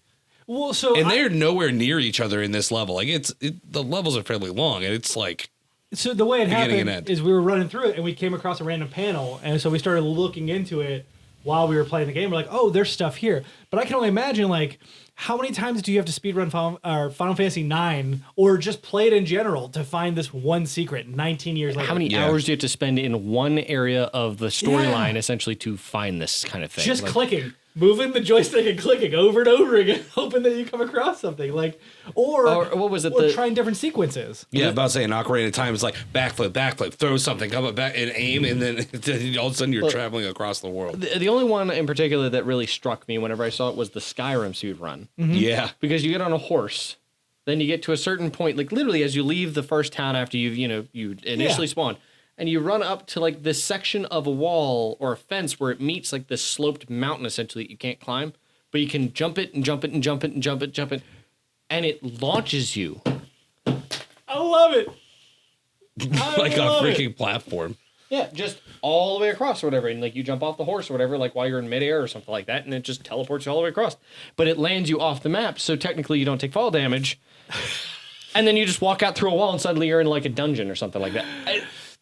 Well, so they're nowhere near each other in this level. Like, the levels are fairly long, and it's like, so the way it happened is we were running through it, and we came across a random panel, and so we started looking into it while we were playing the game. We're like, oh, there's stuff here, but I can only imagine like, how many times do you have to speedrun Final Fantasy 9 or just play it in general to find this one secret 19 years later? How many hours do you have to spend in one area of the storyline essentially to find this kind of thing? Just clicking, moving the joystick and clicking over and over again, hoping that you come across something like, or what was it? Or trying different sequences. Yeah, about saying Ocarina of Time is like backflip, throw something, come back and aim, and then all of a sudden you're traveling across the world. The only one in particular that really struck me whenever I saw it was the Skyrim speed run. Mm-hmm. Yeah, because you get on a horse, then you get to a certain point, like literally as you leave the first town after you initially spawn, and you run up to like this section of a wall or a fence where it meets like this sloped mountain essentially that you can't climb, but you can jump it and jump it and jump it and jump it, jump it, and it launches you. I love it. like a freaking platform. Yeah, just all the way across or whatever. And like you jump off the horse or whatever, like while you're in midair or something like that, and it just teleports you all the way across. But it lands you off the map, so technically you don't take fall damage. And then you just walk out through a wall and suddenly you're in like a dungeon or something like that.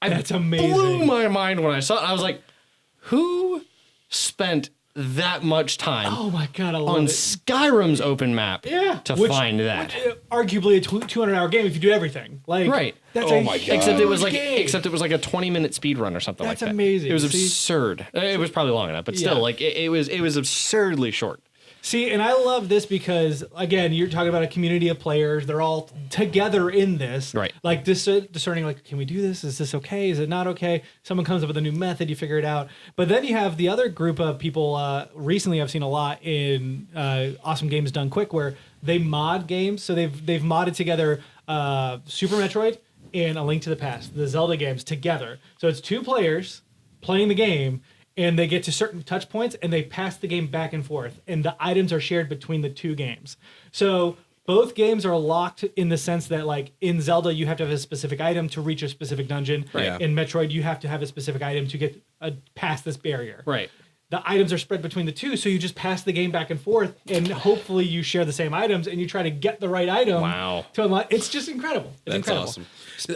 That's amazing. Blew my mind when I saw it. I was like, who spent that much time oh my God, I love on it. Skyrim's open map to find that? Arguably a 200-hour game if you do everything. Like, right. That's oh my God. Except it was like game. a 20-minute speed run or something like that. That's amazing. It was See? absurd. It was probably long enough, but still, like it was absurdly short. See, and I love this because, again, you're talking about a community of players. They're all together in this. Right. Like discerning, like, can we do this? Is this okay? Is it not okay? Someone comes up with a new method, you figure it out. But then you have the other group of people, recently I've seen a lot in Awesome Games Done Quick, where they mod games. So they've modded together Super Metroid and A Link to the Past, the Zelda games together. So it's 2 players playing the game, and they get to certain touch points and they pass the game back and forth, and the items are shared between the 2 games. So both games are locked in the sense that, like, in Zelda you have to have a specific item to reach a specific dungeon. Right. Yeah. In Metroid you have to have a specific item to get past this barrier. Right. The items are spread between the 2, so you just pass the game back and forth, and hopefully you share the same items and you try to get the right item. Wow. To unlock. It's just incredible. It's That's incredible. awesome.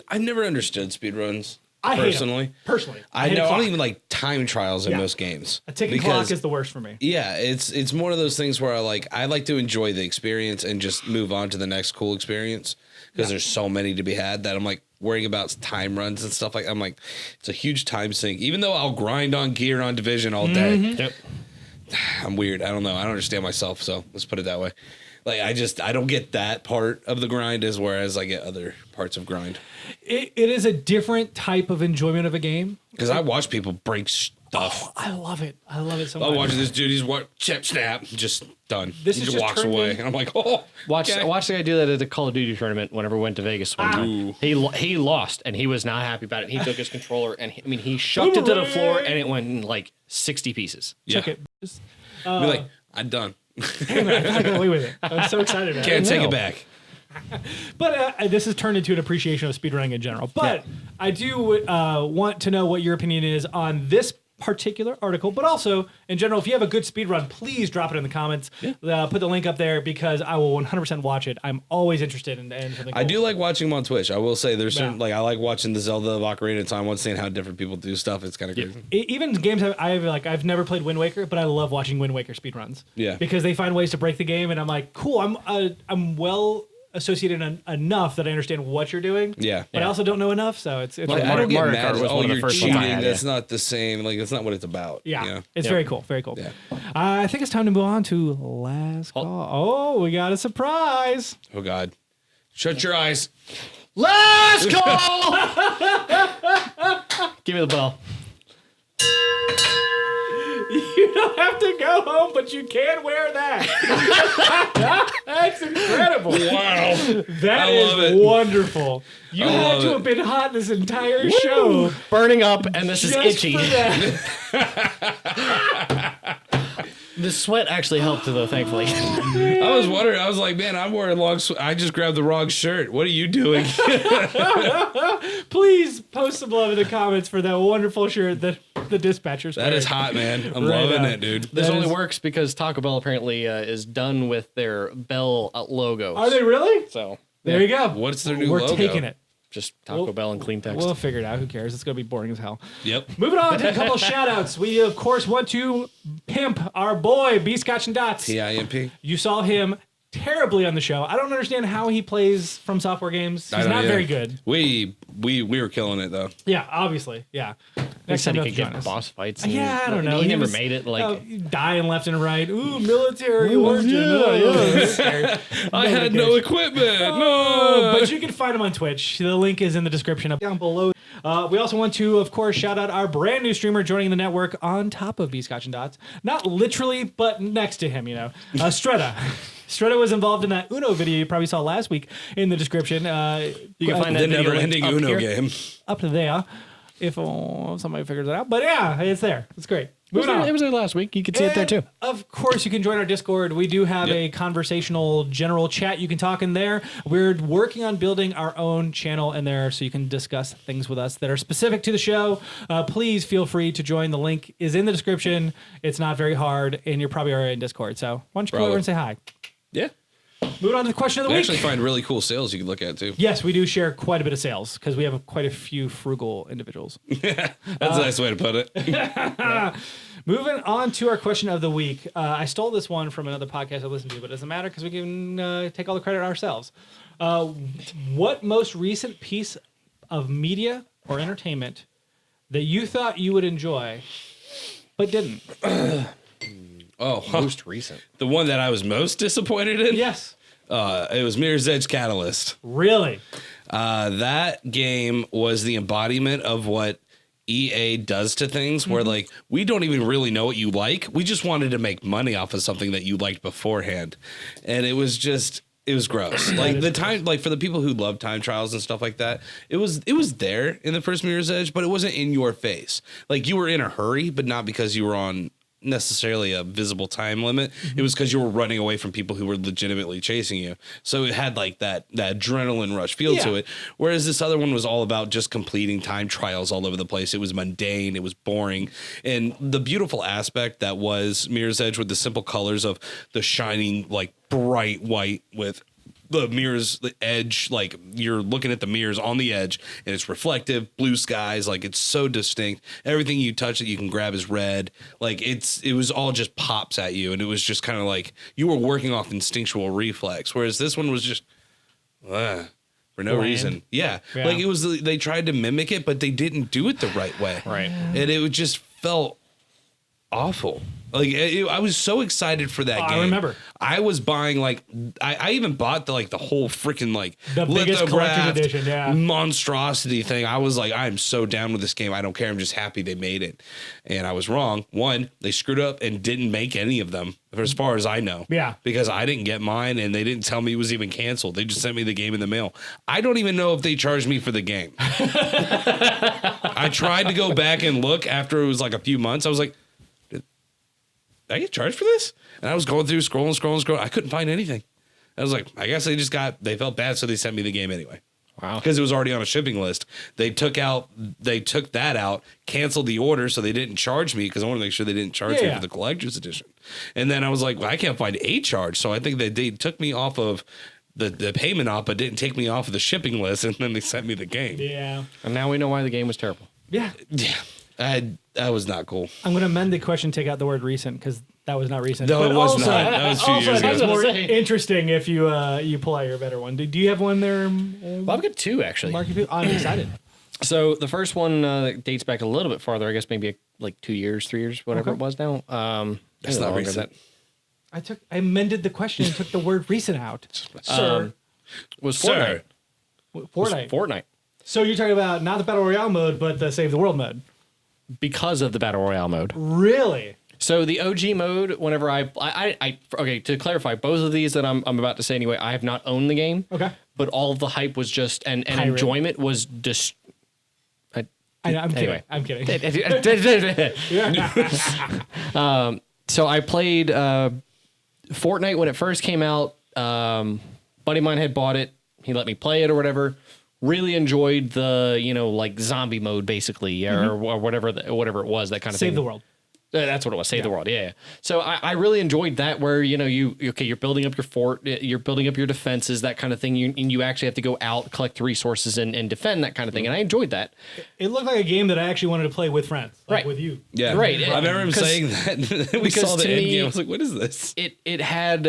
I never understood speedruns. I hate 'em. Personally, I hate a know. I clock. don't even like time trials in Yeah. most games. A ticking clock is the worst for me. Yeah, it's one of those things where I like to enjoy the experience and just move on to the next cool experience, because there's so many to be had that I'm like worrying about time runs and stuff I'm like, it's a huge time sink. Even though I'll grind on gear on Division all day, Yep. I'm weird. I don't know. I don't understand myself. So let's put it that way. Like I don't get that part of the grind as whereas I get other parts of grind. It is a different type of enjoyment of a game. Because I watch people break stuff. I love it. I love it so much. I'm watching this dude. He's chip snap, just done. This he is just just walks turned away, in- and I'm like, oh, Watch okay. the guy do that at the Call of Duty tournament whenever we went to Vegas one time. He lost, and he was not happy about it. He took his controller, and he shoved it to the floor, and it went in like 60 pieces. Took Yeah. it. Just, Be like, I'm done. I gotta get away with it. I'm so excited about Can't it. take know. it back. But this has turned into an appreciation of speedrunning in general. But I do want to know what your opinion is on this particular article, but also in general, if you have a good speedrun, please drop it in the comments. Put the link up there because I will 100% watch it. I'm always interested in something cool. I do like watching them on Twitch. I will say there's certain, Yeah. like I like watching the Zelda of Ocarina of Time. Once seeing how different people do stuff, it's kind of crazy. Even games I've never played Wind Waker, but I love watching Wind Waker speedruns. Yeah. Because they find ways to break the game, and I'm like, cool. I'm well associated enough that I understand what you're doing. Yeah. But I also don't know enough, so it's Like, really I don't get Mario mad. Kart was Oh, one of the you're first ones I cheating. had, That's not the same. Like that's not what it's about. Yeah, you know? it's Yep. very cool. Very cool. Yeah. I think it's time to move on to last call. Oh, we got a surprise. Oh God. Shut your eyes. Last call! Give me the bell. You don't have to go home, but you can wear that. That's incredible. Wow. That I love is it. wonderful. You had love to it. have been hot this entire show. Burning up, and this is Just itchy. for that. The sweat actually helped, though, thankfully. I was wondering. I was like, man, I'm wearing long. I just grabbed the wrong shirt. What are you doing? Please post some love in the comments for that wonderful shirt that the dispatcher's That is wearing. hot, man. I'm Right loving on. it, dude. This That only is- works because Taco Bell apparently is done with their Bell logos. Are they really? So There you go. What's their new We're logo? taking it. just Taco Bell and clean text. We'll figure it out. Who cares? It's going to be boring as hell. Yep. Moving on to a couple shout outs. We, of course, want to pimp our boy, B Scotch and Dots. TIMP. You saw him terribly on the show. I don't understand how he plays from software games. I He's don't not either. very good. We were killing it though. Yeah, obviously. Yeah. He said he time could he'll join get us. boss fights. and Yeah, I don't know. He never was, made it. Like dying left and right. Ooh, military origin. I had no equipment. No. But you can find him on Twitch. The link is in the description down below. We also want to, of course, shout out our brand new streamer joining the network on top of B Scotch and Dots. Not literally, but next to him, Stretta. Stretta was involved in that Uno video you probably saw last week in the description. you can find that the video never-ending up Uno here. game. Up to there, if somebody figures it out. But yeah, it's there. It's great. It was, Moving on. there, it was there last week. You could see it there too. And, of course, you can join our Discord. We do have a conversational general chat. You can talk in there. We're working on building our own channel in there so you can discuss things with us that are specific to the show. Please feel free to join. The link is in the description. It's not very hard, and you're probably already in Discord. So why don't you go over and say hi? Yeah. Moving on to the question of the We week. actually find really cool sales you can look at too. Yes, we do share quite a bit of sales because we have quite a few frugal individuals. That's a nice way to put it. Moving on to our question of the week. I stole this one from another podcast I listened to, but it doesn't matter because we can take all the credit ourselves. What most recent piece of media or entertainment that you thought you would enjoy, but didn't? Oh, Most recent. the one that I was most disappointed in. Yes. It was Mirror's Edge Catalyst. Really? That game was the embodiment of what EA does to things where like we don't even really know what you like. We just wanted to make money off of something that you liked beforehand. And it was gross. Like the time, like for the people who love time trials and stuff like that, it was there in the first Mirror's Edge, but it wasn't in your face. Like you were in a hurry, but not because you were on necessarily a visible time limit. It was because you were running away from people who were legitimately chasing you. So it had like that adrenaline rush feel to it. Whereas this other one was all about just completing time trials all over the place. It was mundane. It was boring. And the beautiful aspect that was Mirror's Edge with the simple colors of the shining, like bright white with the mirrors, the edge, like you're looking at the mirrors on the edge and it's reflective, blue skies, like it's so distinct. Everything you touch that you can grab is red. Like it was all just pops at you. And it was just kind of like you were working off instinctual reflex. Whereas this one was just for no reason. Yeah. Like it was, they tried to mimic it, but they didn't do it the right way. Right. And it just felt awful. Like I was so excited for that game. I remember. I was buying like I even bought the whole freaking like The biggest collector's edition, yeah. monstrosity thing. I was like, I'm so down with this game. I don't care. I'm just happy they made it. And I was wrong. One, they screwed up and didn't make any of them, as far as I know. Yeah. Because I didn't get mine and they didn't tell me it was even canceled. They just sent me the game in the mail. I don't even know if they charged me for the game. I tried to go back and look after it was like a few months. I was like, I get charged for this? And I was going through scrolling. I couldn't find anything. I was like, I guess they felt bad, so they sent me the game anyway. Wow. Because it was already on a shipping list. They took that out, canceled the order, so they didn't charge me because I want to make sure they didn't charge me for the collector's edition. And then I was like, well, I can't find a charge. So I think that they took me off of the payment op, but didn't take me off of the shipping list, and then they sent me the game. Yeah. And now we know why the game was terrible. Yeah. Yeah. That was not cool. I'm going to amend the question, take out the word recent, because that was not recent. No, but it was also, not. That was a few also, years I think ago. it's more interesting if you pull out your better one. Do you have one there? Well, I've got two, actually. Marky, I'm excited. So the first one dates back a little bit farther, I guess maybe like 2 years, 3 years, whatever it was now. That's not recent. I amended the question and took the word recent out. Sir. Was Sir. Fortnite. Fortnite. So you're talking about not the Battle Royale mode, but the Save the World mode. Because of the Battle Royale mode. Really? So the OG mode, whenever I okay, to clarify, both of these that I'm about to say anyway, I have not owned the game. Okay. But all of the hype was just, and enjoyment was just. I'm anyway. kidding. So I played Fortnite when it first came out. Buddy of mine had bought it. He let me play it or whatever. Really enjoyed the, like zombie mode basically, or whatever it was, that kind of thing. Save the world. That's what it was. Save the world. Yeah. So I really enjoyed that, where you're building up your fort, you're building up your defenses, that kind of thing. And you actually have to go out, collect resources, and defend, that kind of thing. And I enjoyed that. It looked like a game that I actually wanted to play with friends, like with you. Yeah, right. I remember him saying that. We saw the end game. I was like, "What is this?" It had.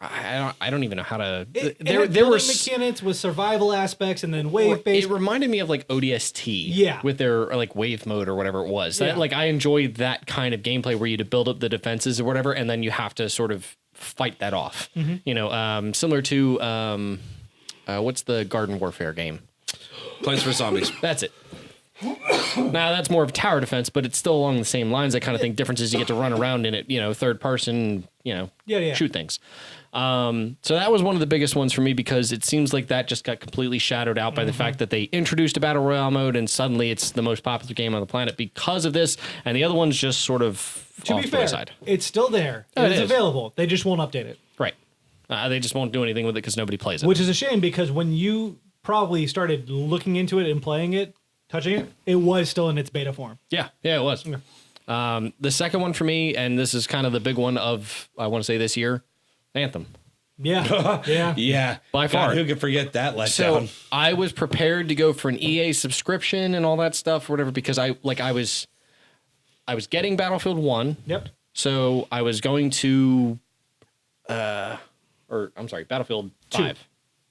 I don't even know how to. There were mechanics with survival aspects and then wave based. It reminded me of like ODST, with their like wave mode or whatever it was. That, like I enjoyed that kind of gameplay where you to build up the defenses or whatever, and then you have to sort of fight that off. Similar to what's the Garden Warfare game? Plants vs Zombies. That's it. Now that's more of tower defense, but it's still along the same lines. That kind of thing. Difference is you get to run around in it, third person, shoot things. So that was one of the biggest ones for me, because it seems like that just got completely shadowed out by the fact that they introduced a battle royale mode, and suddenly it's the most popular game on the planet because of this, and the other one's just sort of to off be the fair, wayside. It's still there. It It's is. available. They just won't update it. Right. They just won't do anything with it because nobody plays it. Which is a shame, because when you probably started looking into it and playing it, touching it, it was still in its beta form. Yeah, it was. Yeah. The second one for me, and this is kind of the big one of, I want to say this year, Anthem. Yeah. Yeah. By far. God, who could forget that So letdown? I was prepared to go for an EA subscription and all that stuff, or whatever, because I was getting Battlefield 1. Yep. So I was going to, Battlefield 5.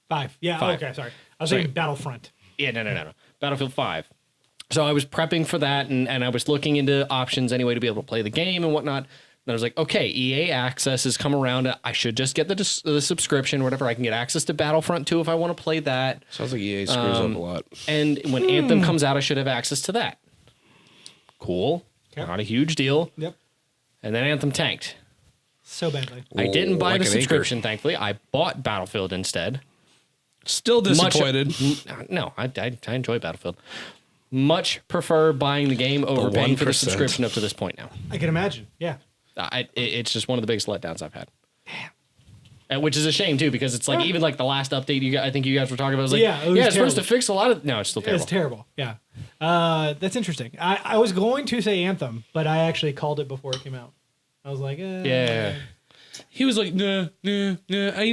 5. Yeah. 5. Okay. Sorry. I was thinking Battlefront. Yeah, no. Battlefield 5. So I was prepping for that, and I was looking into options anyway to be able to play the game and whatnot. And I was like, okay, EA Access has come around. I should just get the subscription, whatever. I can get access to Battlefront 2 if I want to play that. Sounds like EA screws up a lot. And when Anthem comes out, I should have access to that. Cool. Okay. Not a huge deal. Yep. And then Anthem tanked. So badly. I didn't buy like the an subscription, thankfully. I bought Battlefield instead. Still disappointed. No, I enjoy Battlefield. Much prefer buying the game over paying for the 1%. subscription up to this point now. I can imagine. Yeah. It's just one of the biggest letdowns I've had. Damn. Which is a shame too, because it's like even like the last update I think you guys were talking about was like, it's supposed to fix a lot of. No, it's still terrible. It's terrible. Yeah. That's interesting. I was going to say Anthem, but I actually called it before it came out. I was like, Yeah. He was like, nah. You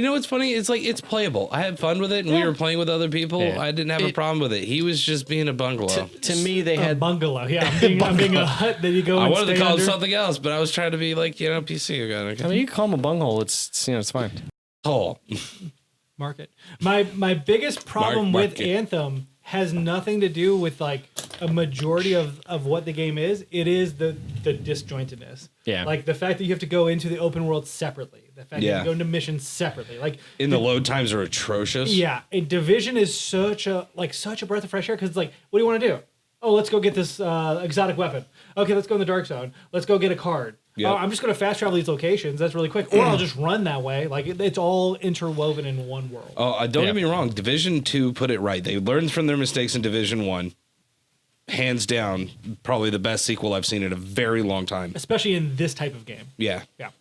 know what's funny? It's like, it's playable. I had fun with it, and we were playing with other people. Yeah. I didn't have a problem with it. He was just being a bungalow. To me, they a had bungalow. Yeah, I'm being a hut that you go. I and wanted to stay call under. it something else, but I was trying to be like, PC again. I mean, you can call them a bunghole. It's it's fine. Hole. Market. My biggest problem with Market. Anthem has nothing to do with like a majority of what the game is. It is the disjointedness. Yeah. Like the fact that you have to go into the open world separately. The fact that you have to go into missions separately. Like And the load times are atrocious. yeah, a Division is such a breath of fresh air because it's like, what do you want to do? Oh, let's go get this exotic weapon. Okay, let's go in the dark zone. Let's go get a card. Yep. Oh, I'm just going to fast travel these locations. That's really quick. Or I'll just run that way. Like it's all interwoven in one world. Oh, don't get me wrong. Division 2 put it right. They learned from their mistakes in Division 1. Hands down, probably the best sequel I've seen in a very long time. Especially in this type of game. Yeah. Yeah.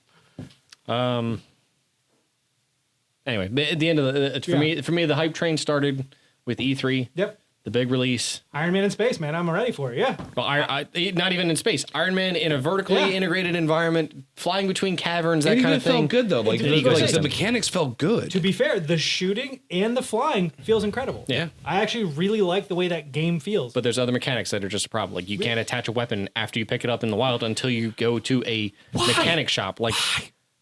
Anyway, at the end of for me, the hype train started with E3. Yep. The big release. Iron Man in space, man. I'm ready for it. Yeah. Well, not even in space. Iron Man in a vertically integrated environment, flying between caverns, that And kind even of thing. felt good though. Like, It's an the ecosystem. mechanics felt good. To be fair, the shooting and the flying feels incredible. Yeah. I actually really like the way that game feels. But there's other mechanics that are just a problem. Like you can't attach a weapon after you pick it up in the wild until you go to a mechanic shop. Like,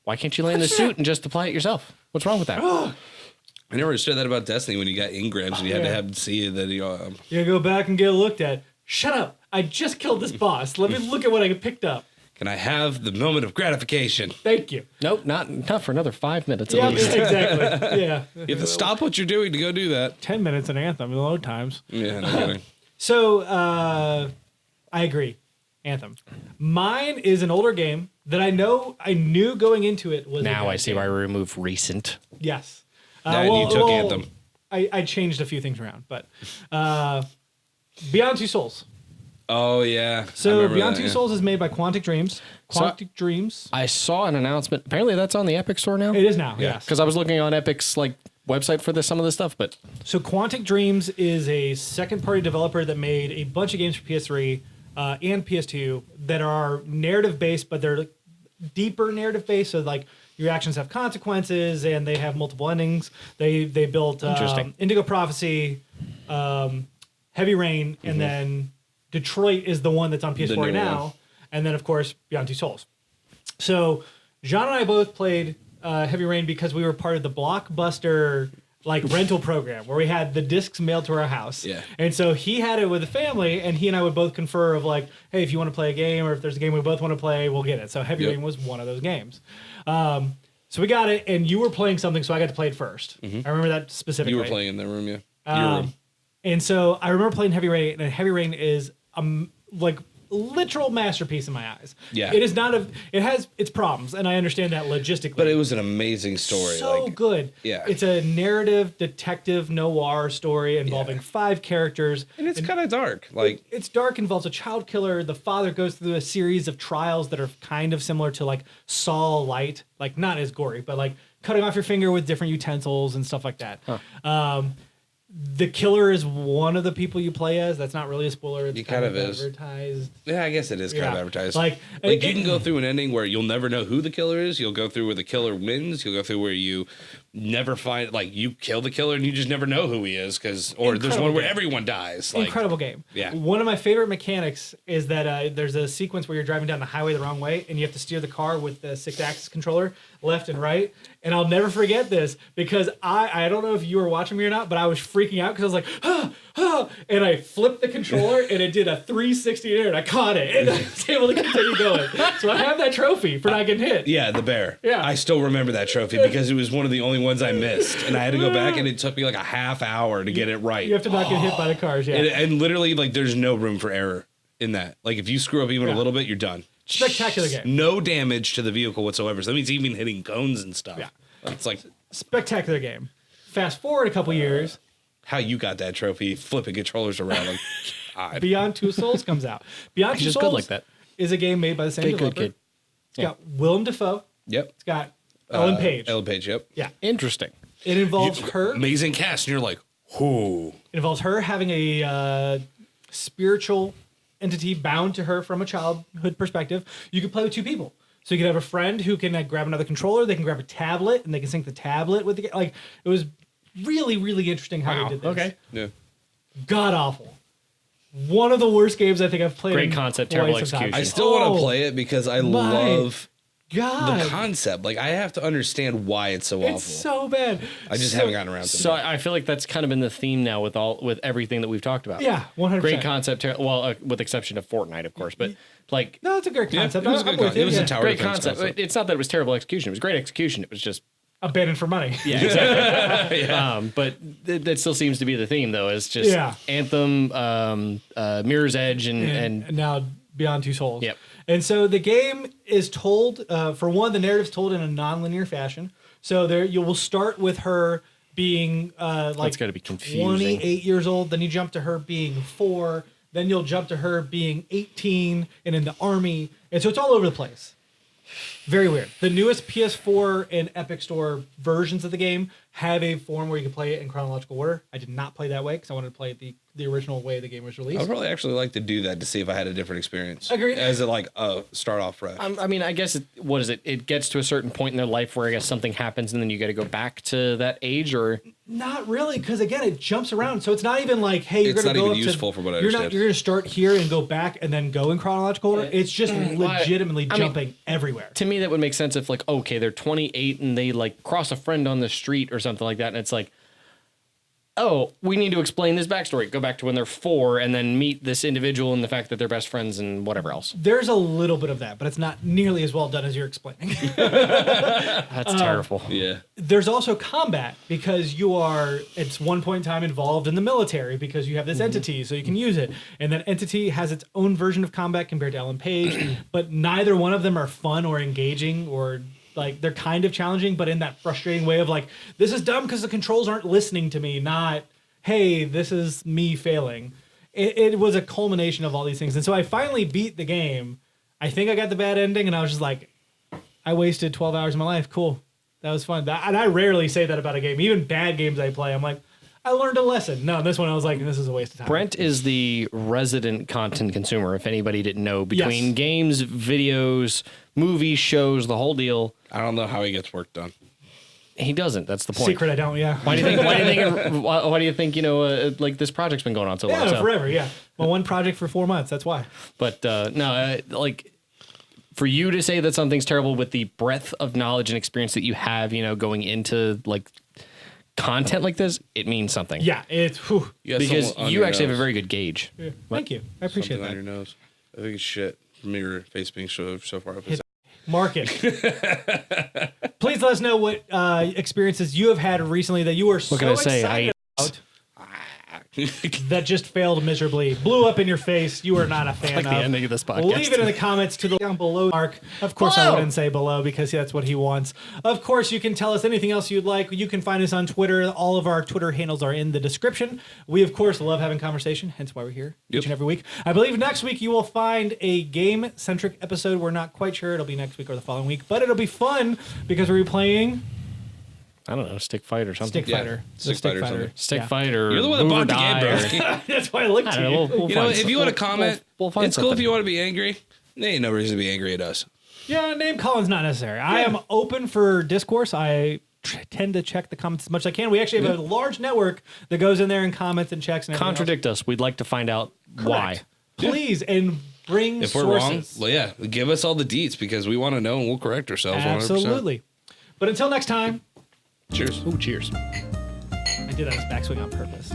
why can't you land the suit and just apply it yourself? What's wrong with that? I never understood that about Destiny when you got engrams and you had to Yeah. have see that you. You go back and get looked at. Shut up. I just killed this boss. Let me look at what I picked up. Can I have the moment of gratification? Thank you. Nope, not for another 5 minutes Yeah, at least. exactly. Yeah. You have to stop what you're doing to go do that. 10 minutes in Anthem, the load times. Yeah, no kidding. So, I agree. Anthem. Mine is an older game that I knew going into it was a Now bad I see game. why we removed recent. Yes. And you took Anthem. I changed a few things around, but Beyond Two Souls. Oh yeah. I So remember Beyond that, Two yeah. Souls is made by Quantic Dreams. Quantic Dreams. I saw an announcement. Apparently that's on the Epic store now. It is now, yes. Because I was looking on Epic's like website for some of this stuff, but So Quantic Dreams is a second-party developer that made a bunch of games for PS3 and PS2 that are narrative-based, but they're deeper narrative-based. So like your actions have consequences, and they have multiple endings. They built Interesting. Indigo Prophecy, Heavy Rain, and then Detroit is the one that's on PS4 newer now, one. and then of course Beyond Two Souls. So John and I both played Heavy Rain because we were part of the Blockbuster like rental program where we had the discs mailed to our house. Yeah. And so he had it with the family, and he and I would both confer of like, hey, if you want to play a game or if there's a game we both want to play, we'll get it. So Heavy Yep. Rain was one of those games. So we got it, and you were playing something, so I got to play it first. I remember that specifically. You were playing in the room, yeah. Your room. And so I remember playing Heavy Rain, and Heavy Rain is like literal masterpiece in my eyes. Yeah. It is not it has its problems, and I understand that logistically. But it was an amazing story. So like, good. yeah. It's a narrative detective noir story involving 5 characters. and it's kind of dark. Like, It's dark, involves a child killer. The father goes through a series of trials that are kind of similar to like Saw Light, like not as gory, but like cutting off your finger with different utensils and stuff like that. The killer is one of the people you play as. That's not really a spoiler. It's He kind of is. advertised. yeah, I guess it is kind of Yeah. advertised. Like, you can go through an ending where you'll never know who the killer is. You'll go through where the killer wins. You'll go through where you never find, like, you kill the killer and you just never know who he is. There's Incredible one where game. everyone dies. Like, Incredible game. Yeah. One of my favorite mechanics is that there's a sequence where you're driving down the highway the wrong way, and you have to steer the car with the 6-axis controller, left and right. And I'll never forget this because I don't know if you were watching me or not, but I was freaking out because I was like, and I flipped the controller, and it did a 360 in air, and I caught it, and I was able to continue going. So I have that trophy for not getting hit. Yeah, the bear. Yeah. I still remember that trophy because it was one of the only ones I missed, and I had to go back, and it took me like a half hour to get it right. You have to not get hit by the cars, yeah. And literally, like, there's no room for error in that. Like, if you screw up even a little bit, you're done. Spectacular game. No damage to the vehicle whatsoever. So that means even hitting cones and stuff. Yeah. It's like Spectacular game. Fast forward a couple years, how you got that trophy, flipping controllers around. Like, God. Beyond Two Souls comes out. Beyond Two He's Souls good like that. is a game made by the same developer. Good. It's got Willem Dafoe. Yep. It's got Ellen Page. Ellen Page, yep. Yeah. Interesting. It involves her. Amazing cast. And you're like, whoo. It involves her having a spiritual entity bound to her from a childhood perspective. You can play with two people. So you can have a friend who can grab another controller. They can grab a tablet, and they can sync the tablet with the game. Like, it was really, really interesting how they did this. Okay. Yeah. God awful. One of the worst games I think I've played. Great concept, terrible execution. I still want to play it because I love God. the concept. Like, I have to understand why it's so awful. It's so bad. I just haven't gotten around to it. So I feel like that's kind of been the theme now with everything that we've talked about. Yeah, 100%. Great concept. With exception of Fortnite, of course, but like No, it's a great concept. it was a I'm good with concept. you, It was yeah. a tower great defense concept. It's not that it was terrible execution. It was great execution. It was just Abandoned for money. yeah, exactly. But that still seems to be the theme, though. It's just Anthem, Mirror's Edge, and now Beyond Two Souls. Yep. And so the game is told, for one, the narrative's told in a non-linear fashion. So there, you will start with her being like That's gotta be confusing. 28 years old. Then you jump to her being 4. Then you'll jump to her being 18 and in the army. And so it's all over the place. Very weird. The newest PS4 and Epic Store versions of the game have a form where you can play it in chronological order. I did not play that way because I wanted to play it the original way the game was I released. would probably actually like to do that to see if I had a different experience. Agreed. As a, like, start off fresh. I mean, I guess what is it? It gets to a certain point in their life where I guess something happens, and then you got to go back to that age, or Not really, because again, it jumps around. So it's not even like, hey, you're It's going to not go even up useful to, for what I you're understand. You're going to start here and go back and then go in chronological order. It's just legitimately jumping everywhere. to me that would make sense if like okay, they're 28 and they like cross a friend on the street or something like that, and it's like, oh, we need to explain this backstory. Go back to when they're 4 and then meet this individual and the fact that they're best friends and whatever else. There's a little bit of that, but it's not nearly as well done as you're explaining. That's terrible. Yeah. There's also combat because you are, it's one point in time involved in the military because you have this entity, so you can use it. And that entity has its own version of combat compared to Ellen Page, but neither one of them are fun or engaging or like they're kind of challenging, but in that frustrating way of like, this is dumb because the controls aren't listening to me, not, hey, this is me failing. It was a culmination of all these things. And so I finally beat the game. I think I got the bad ending, and I was just like, I wasted 12 hours of my life. Cool. That was fun. And I rarely say that about a game. Even bad games I play, I'm like, I learned a lesson. No, this one I was like, this is a waste of time. Brent is the resident content consumer, if anybody didn't know, between games, videos, movies, shows, the whole deal. I don't know how he gets work done. He doesn't. That's the point. Secret, I don't, yeah. Why do you think? Why do you think? Like this project's been going on so long? Yeah, So. forever, yeah. Well, one project for 4 months, that's why. But no, like for you to say that something's terrible with the breadth of knowledge and experience that you have, going into like content like this, it means something. Yeah, it's, whew. You got Because someone on you your actually have a nose. very good gauge. Yeah. Thank you. I appreciate Something on that. your nose. I think it's shit from your face being so far up. Mark it. Please let us know what experiences you have had recently that you were so can I say? excited about that just failed miserably, blew up in your face. You are not a fan Like the of. ending of this podcast. Leave it in the comments to the down below, Mark. Of course, I wouldn't say below because that's what he wants. Of course, you can tell us anything else you'd like. You can find us on Twitter. All of our Twitter handles are in the description. We, of course, love having conversation, hence why we're here each and every week. I believe next week you will find a game-centric episode. We're not quite sure. It'll be next week or the following week, but it'll be fun because we'll be playing I don't know, stick fight or something. Stick Fighter. Stick Fighter or something. Stick Yeah. fight or You're the one that Move or bought the game, Die bro. or- That's why I looked I to don't you. know, we'll You know, find if you want to some- comment, we'll find it's cool if something. you want to be angry. There ain't no reason to be angry at us. Yeah, name calling's not necessary. I am open for discourse. I tend to check the comments as much as I can. We actually have a large network that goes in there and comments and checks and everything Contradict us. We'd like to find out else. why. Correct. Please, and bring If we're wrong, sources. well, yeah, give us all the deets because we want to know and we'll correct ourselves. 100%. Absolutely. But until next time, Cheers. Ooh, cheers. I did that as backswing on purpose.